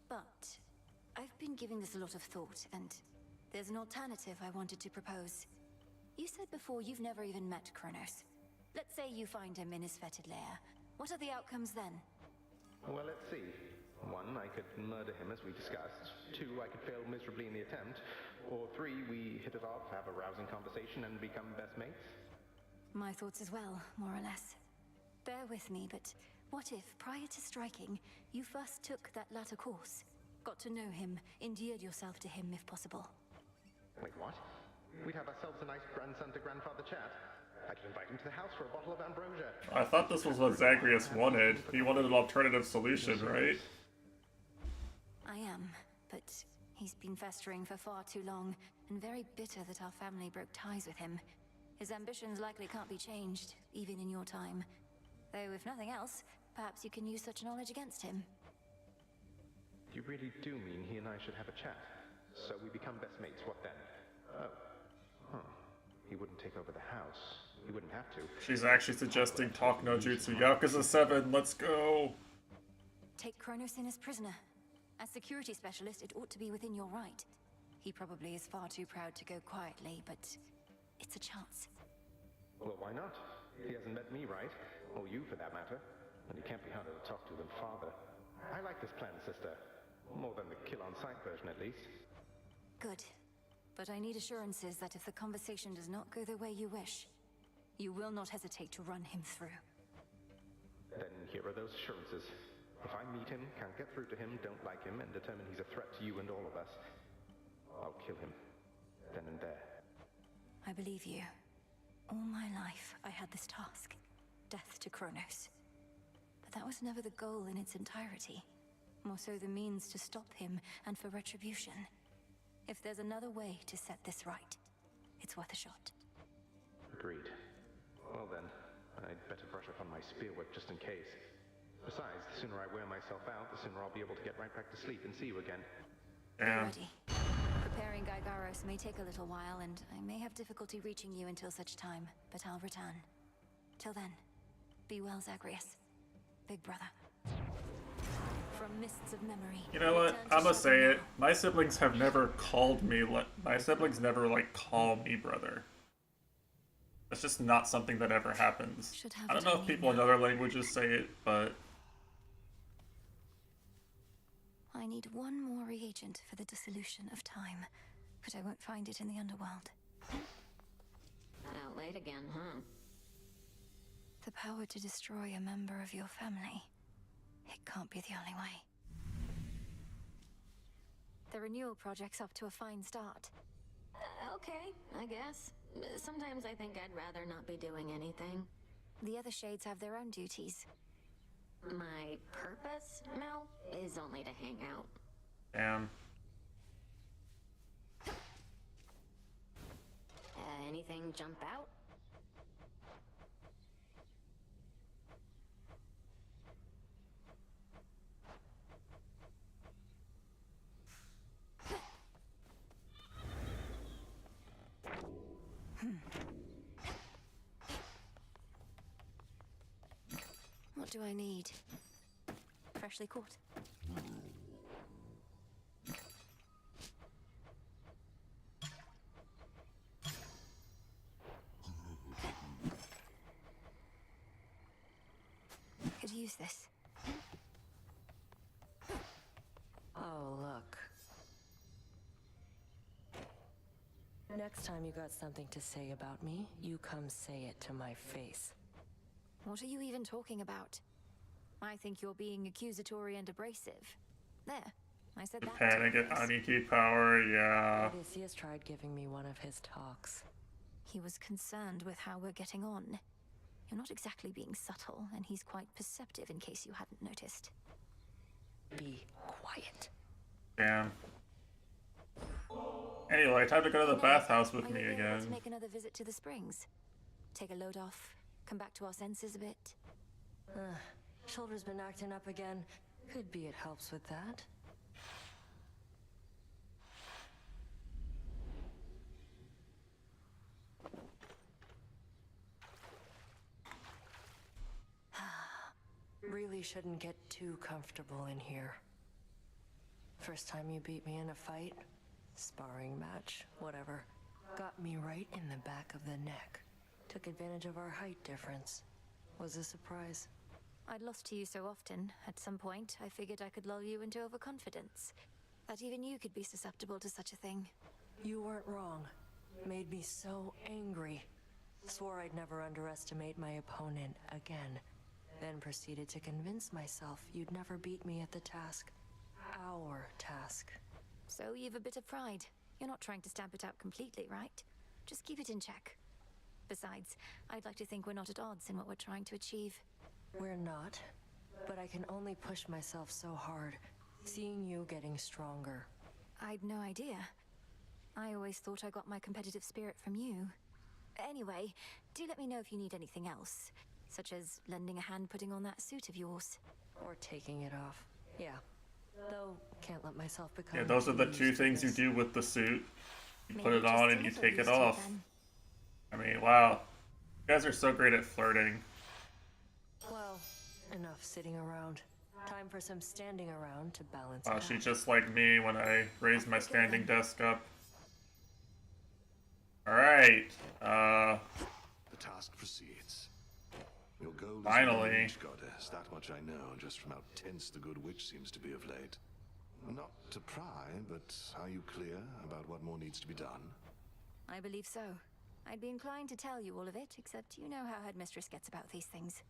Speaker 2: But I've been giving this a lot of thought, and there's an alternative I wanted to propose. You said before you've never even met Kronos. Let's say you find him in his fetid lair. What are the outcomes then?
Speaker 18: Well, let's see. 1, I could murder him as we discussed. 2, I could fail miserably in the attempt. Or 3, we hit it off, have a rousing conversation, and become best mates.
Speaker 2: My thoughts as well, more or less. Bear with me, but what if, prior to striking, you first took that latter course? Got to know him, endeared yourself to him if possible.
Speaker 18: Wait, what? We'd have ourselves a nice grandson-to-grandfather chat. I could invite him to the house for a bottle of ambrosia.
Speaker 1: I thought this was what Zagreus wanted. He wanted an alternative solution, right?
Speaker 2: I am, but he's been festering for far too long, and very bitter that our family broke ties with him. His ambitions likely can't be changed, even in your time. Though, if nothing else, perhaps you can use such knowledge against him.
Speaker 18: You really do mean he and I should have a chat? So we become best mates, what then? Oh. Huh. He wouldn't take over the house. He wouldn't have to.
Speaker 1: She's actually suggesting talk no jutsu. Yakuza 7, let's go!
Speaker 2: Take Kronos in as prisoner. As security specialist, it ought to be within your right. He probably is far too proud to go quietly, but it's a chance.
Speaker 18: Well, why not? He hasn't met me, right? Or you, for that matter. And he can't be harder to talk to than father. I like this plan, sister. More than the kill-on-sight version, at least.
Speaker 2: Good. But I need assurances that if the conversation does not go the way you wish, you will not hesitate to run him through.
Speaker 18: Then here are those assurances. If I meet him, can't get through to him, don't like him, and determine he's a threat to you and all of us, I'll kill him. Then and there.
Speaker 2: I believe you. All my life, I had this task. Death to Kronos. But that was never the goal in its entirety. More so the means to stop him and for retribution. If there's another way to set this right, it's worth a shot.
Speaker 18: Agreed. Well then, I'd better brush up on my spear work just in case. Besides, the sooner I wear myself out, the sooner I'll be able to get right back to sleep and see you again.
Speaker 2: Be ready. Preparing Gygaros may take a little while, and I may have difficulty reaching you until such time, but I'll return. Till then, be well, Zagreus. Big brother. From mists of memory.
Speaker 1: You know what? I'm gonna say it. My siblings have never called me. My siblings never call me brother. That's just not something that ever happens. I don't know if people in other languages say it, but
Speaker 2: I need one more reagent for the dissolution of time, but I won't find it in the underworld.
Speaker 12: Out late again, huh?
Speaker 2: The power to destroy a member of your family. It can't be the only way. The renewal project's up to a fine start.
Speaker 12: Okay, I guess. Sometimes I think I'd rather not be doing anything.
Speaker 2: The other shades have their own duties.
Speaker 12: My purpose, Mel, is only to hang out.
Speaker 1: Damn.
Speaker 12: Anything jump out?
Speaker 2: What do I need? Freshly caught. Could use this.
Speaker 14: Oh, look. Next time you got something to say about me, you come say it to my face.
Speaker 2: What are you even talking about? I think you're being accusatory and abrasive. There, I said that.
Speaker 1: Panic at Aniki power, yeah.
Speaker 14: Odysseus tried giving me one of his talks.
Speaker 2: He was concerned with how we're getting on. You're not exactly being subtle, and he's quite perceptive in case you hadn't noticed.
Speaker 14: Be quiet.
Speaker 1: Damn. Anyway, time to go to the bathhouse with me
Speaker 2: To
Speaker 1: again.
Speaker 2: make another visit to the springs. Take a load off, come back to our senses a bit.
Speaker 14: Shoulder's been acting up again. Could be it helps with that. Really shouldn't get too comfortable in here. First time you beat me in a fight, sparring match, whatever, got me right in the back of the neck. Took advantage of our height difference. Was a surprise.
Speaker 2: I'd lost to you so often, at some point I figured I could lull you into overconfidence. That even you could be susceptible to such a thing.
Speaker 14: You weren't wrong. Made me so angry. Swore I'd never underestimate my opponent again. Then proceeded to convince myself you'd never beat me at the task. Our task.
Speaker 2: So you've a bit of pride. You're not trying to stamp it out completely, right? Just keep it in check. Besides, I'd like to think we're not at odds in what we're trying to achieve.
Speaker 14: We're not, but I can only push myself so hard, seeing you getting stronger.
Speaker 2: I'd no idea. I always thought I got my competitive spirit from you. Anyway, do let me know if you need anything else, such as lending a hand putting on that suit of yours.
Speaker 14: Or taking it off. Yeah. Though, can't let myself become...
Speaker 1: Yeah, those are the two things you do with the suit. You put it on and you take it off. I mean, wow. You guys are so great at flirting.
Speaker 14: Well, enough sitting around. Time for some standing around to balance
Speaker 1: Wow,
Speaker 14: it
Speaker 1: she's
Speaker 14: out.
Speaker 1: just like me when I raise my standing desk up. Alright,
Speaker 16: The task proceeds. Your goal is
Speaker 1: Finally.
Speaker 16: to reach goddess, that much I know, just from how tense the good witch seems to be of late. Not to pry, but are you clear about what more needs to be done?
Speaker 2: I believe so. I'd be inclined to tell you all of it, except you know how Headmistress gets about these things.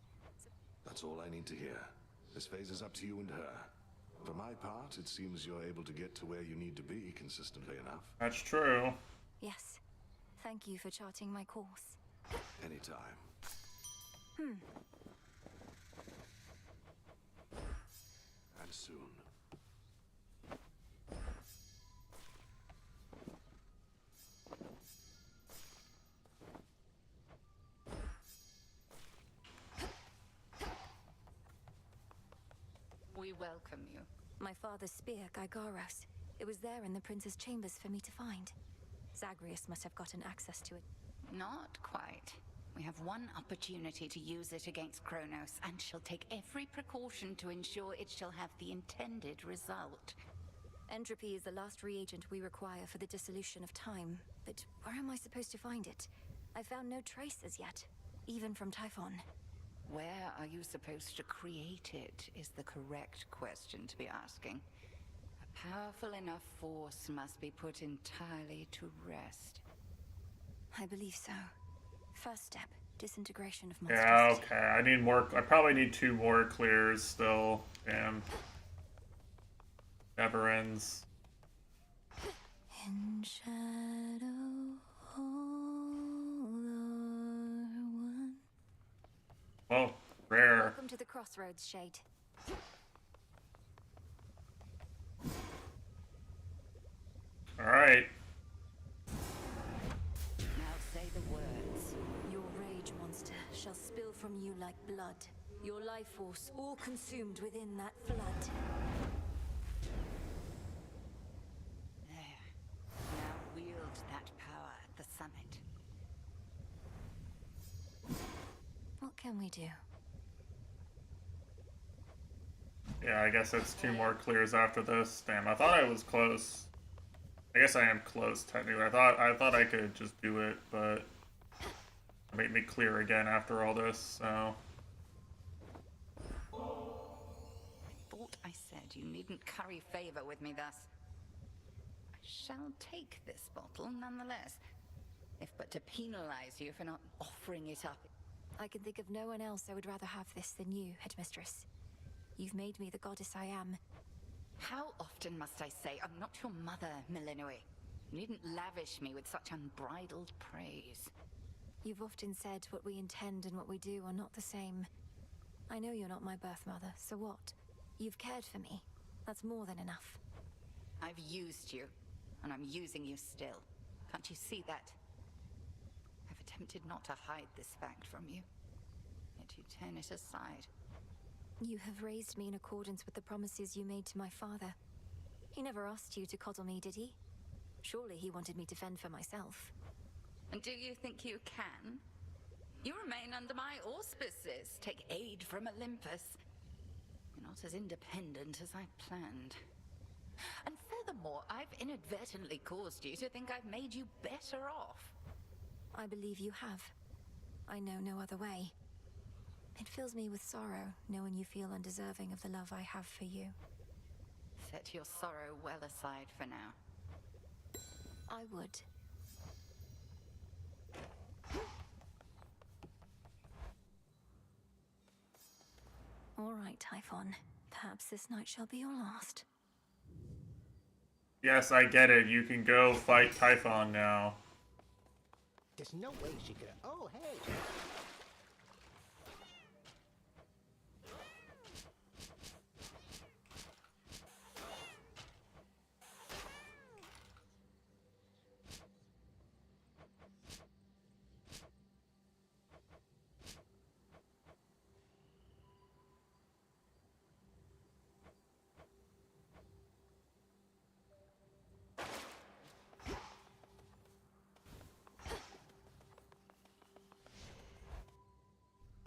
Speaker 16: That's all I need to hear. This phase is up to you and her. For my part, it seems you're able to get to where you need to be consistently enough.
Speaker 1: That's true.
Speaker 2: Yes. Thank you for charting my course.
Speaker 16: Anytime. And soon.
Speaker 19: We welcome you.
Speaker 2: My father's spear, Gygaros. It was there in the prince's chambers for me to find. Zagreus must have gotten access to it.
Speaker 19: Not quite. We have one opportunity to use it against Kronos, and she'll take every precaution to ensure it shall have the intended result.
Speaker 2: Entropy is the last reagent we require for the dissolution of time. But where am I supposed to find it? I found no trace as yet, even from Typhon.
Speaker 19: Where are you supposed to create it is the correct question to be asking. Powerful enough force must be put entirely to rest.
Speaker 2: I believe so. First step, disintegration of
Speaker 1: Yeah,
Speaker 2: monstrosity.
Speaker 1: okay. I need more. I probably need 2 more clears still. Damn. Never ends.
Speaker 2: In shadow, all are one.
Speaker 1: Well, rare.
Speaker 2: Welcome to the crossroads, Shade.
Speaker 1: Alright.
Speaker 2: Now say the words. Your rage monster shall spill from you like blood. Your life force all consumed within that flood.
Speaker 19: There. Now wield that power at the summit.
Speaker 2: What can we do?
Speaker 1: Yeah, I guess it's 2 more clears after this. Damn, I thought I was close. I guess I am close technically. I thought I could just do it, but it made me clear again after all this, so.
Speaker 19: I thought I said you needn't curry favor with me thus. I shall take this bottle nonetheless, if but to penalize you for not offering it up.
Speaker 2: I can think of no one else I would rather have this than you, Headmistress. You've made me the goddess I am.
Speaker 19: How often must I say I'm not your mother, Milenoi? You needn't lavish me with such unbridled praise.
Speaker 2: You've often said what we intend and what we do are not the same. I know you're not my birth mother, so what? You've cared for me. That's more than enough.
Speaker 19: I've used you, and I'm using you still. Can't you see that? I've attempted not to hide this fact from you, yet you turn it aside.
Speaker 2: You have raised me in accordance with the promises you made to my father. He never asked you to coddle me, did he? Surely he wanted me to fend for myself.
Speaker 19: And do you think you can? You remain under my auspices, take aid from Olympus. You're not as independent as I planned. And furthermore, I've inadvertently caused you to think I've made you better off.
Speaker 2: I believe you have. I know no other way. It fills me with sorrow, knowing you feel undeserving of the love I have for you.
Speaker 19: Set your sorrow well aside for now.
Speaker 2: I would. All right, Typhon. Perhaps this night shall be your last.
Speaker 1: Yes, I get it. You can go fight Typhon now.
Speaker 3: There's no way she could. Oh, hey!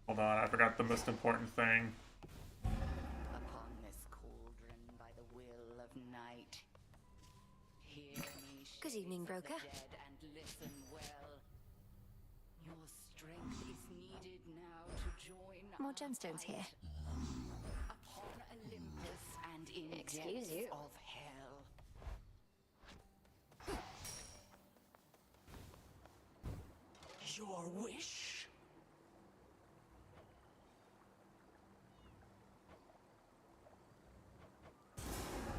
Speaker 1: Hold on, I forgot the most important thing.
Speaker 19: Upon this cauldron by the will of night, hear me.
Speaker 2: Good evening, broker.
Speaker 19: Dead and listen well. Your strength is needed now to join
Speaker 2: More gemstones here.
Speaker 19: upon Olympus and in
Speaker 12: Excuse
Speaker 19: depths
Speaker 12: you.
Speaker 19: of hell.
Speaker 20: Your wish?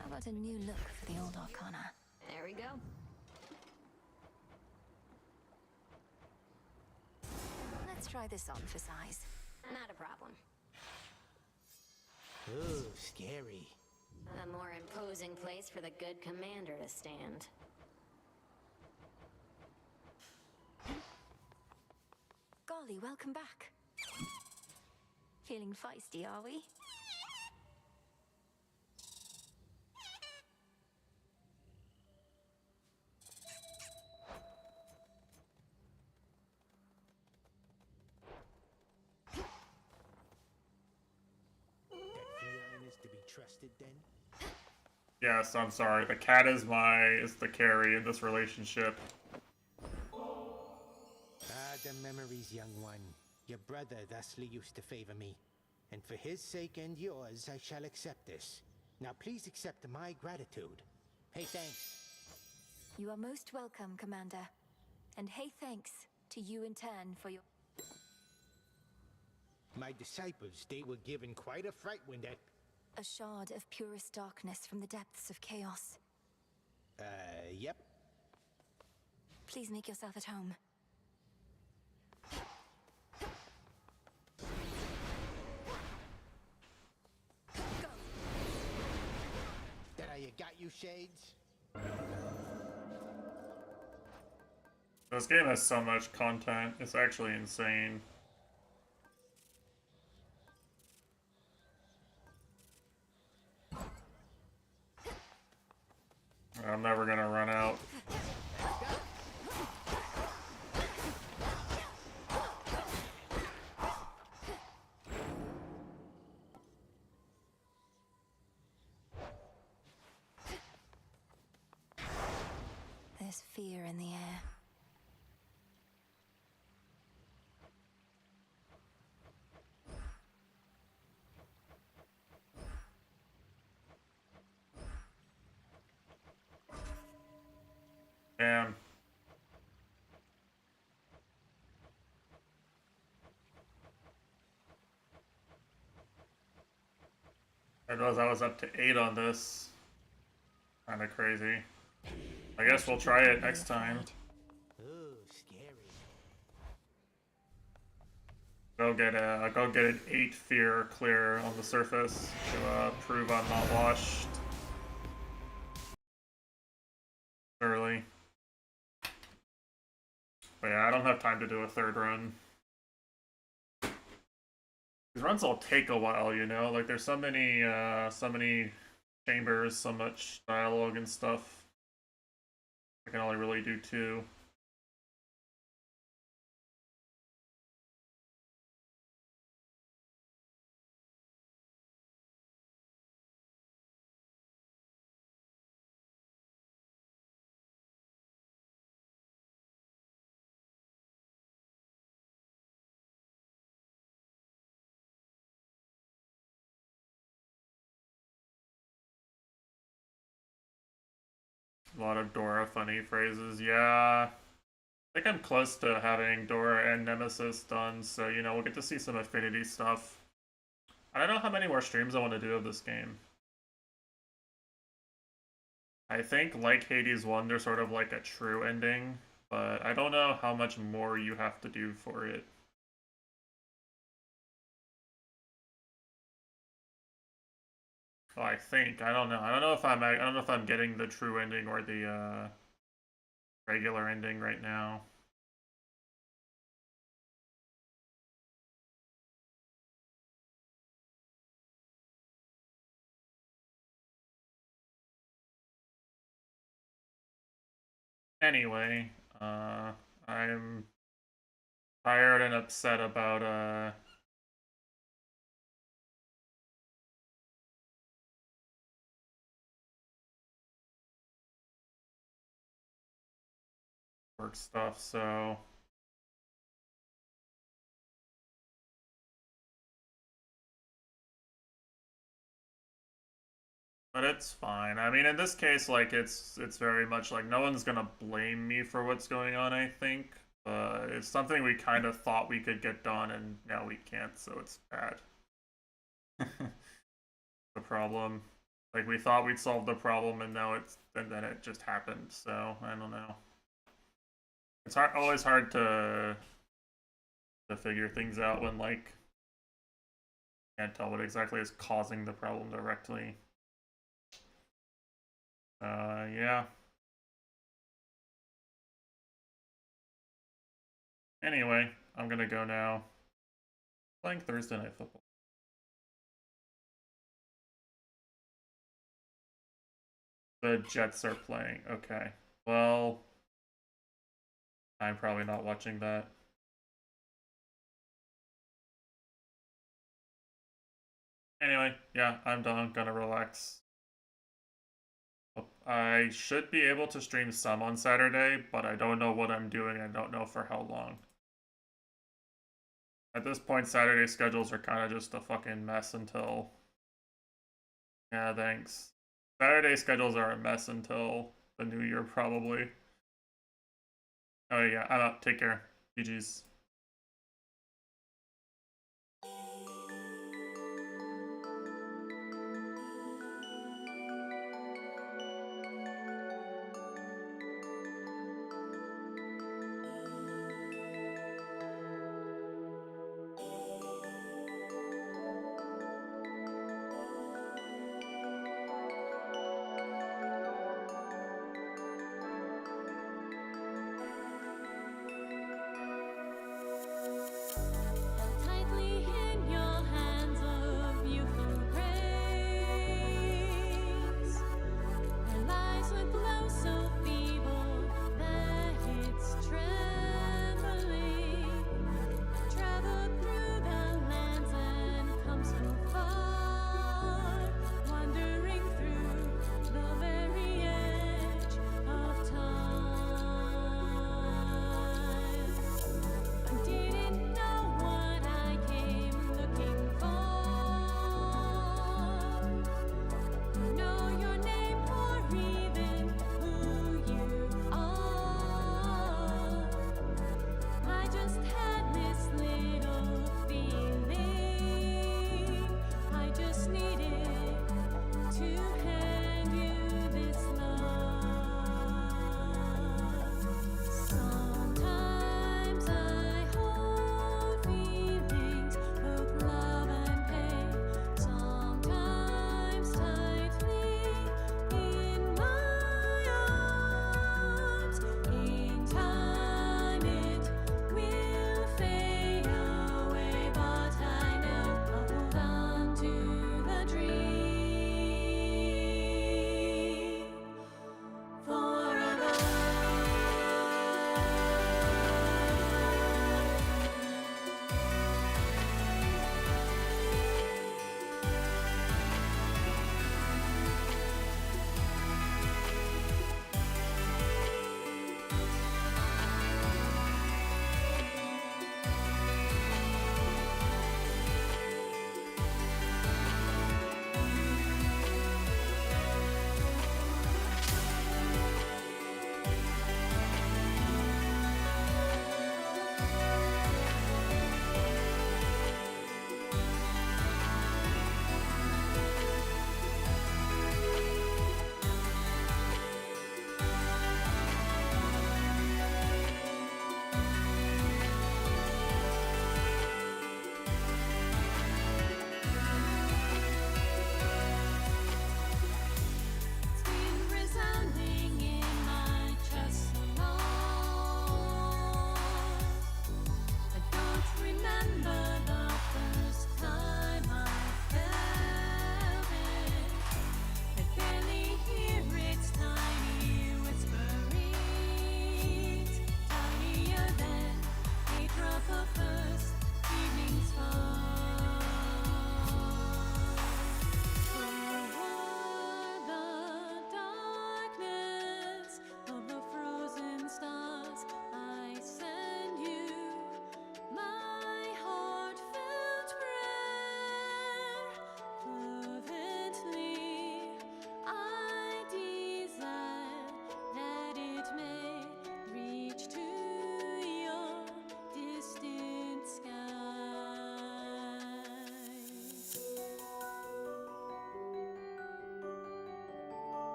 Speaker 2: How about a new look for the old Arcana?
Speaker 12: There we go.
Speaker 2: Let's try this on for size.
Speaker 12: Not a problem.
Speaker 3: Ooh, scary.
Speaker 12: A more imposing place for the good commander to stand.
Speaker 2: Golly, welcome back. Feeling feisty, are we?
Speaker 3: That feline is to be trusted then?
Speaker 1: Yes, I'm sorry. The cat is the carry in this relationship.
Speaker 3: Ah, the memories, young one. Your brother thusly used to favor me. And for his sake and yours, I shall accept this. Now please accept my gratitude. Hey, thanks.
Speaker 2: You are most welcome, Commander. And hey, thanks to you in turn for your...
Speaker 3: My disciples, they were given quite a fright when that...
Speaker 2: A shard of purest darkness from the depths of chaos.
Speaker 3: Yep.
Speaker 2: Please make yourself at home.
Speaker 3: That how you got, you shades?
Speaker 1: This game has so much content, it's actually insane. I'm never gonna run out.
Speaker 2: There's fear in the air.
Speaker 1: Damn. I realized I was up to 8 on this. Kinda crazy. I guess we'll try it next time.
Speaker 3: Ooh, scary.
Speaker 1: Go get an 8 fear clear on the surface to prove I'm not washed early. But yeah, I don't have time to do a 3rd run. These runs all take a while, you know? Like there's so many chambers, so much dialogue and stuff. I can only really do 2. A lot of Dora funny phrases, yeah. I think I'm close to having Dora and Nemesis done, so, you know, we'll get to see some Affinity stuff. I don't know how many more streams I want to do of this game. I think, like Hades 1, there's sort of like a true ending, but I don't know how much more you have to do for it. Well, I think. I don't know. I don't know if I'm getting the true ending or the regular ending right now. Anyway, I'm tired and upset about work stuff, so but it's fine. I mean, in this case, like it's very much like no one's gonna blame me for what's going on, I think. It's something we kind of thought we could get done, and now we can't, so it's bad. The problem. Like we thought we'd solve the problem, and then it just happened. So I don't know. It's always hard to figure things out when like can't tell what exactly is causing the problem directly. Yeah. Anyway, I'm gonna go now. Playing Thursday Night Football. The Jets are playing. Okay. Well, I'm probably not watching that. Anyway, yeah, I'm done. Gonna relax. I should be able to stream some on Saturday, but I don't know what I'm doing. I don't know for how long. At this point, Saturday schedules are kind of just a fucking mess until Yeah, thanks. Saturday schedules are a mess until the new year, probably. Oh yeah, I'm out. Take care. GG's.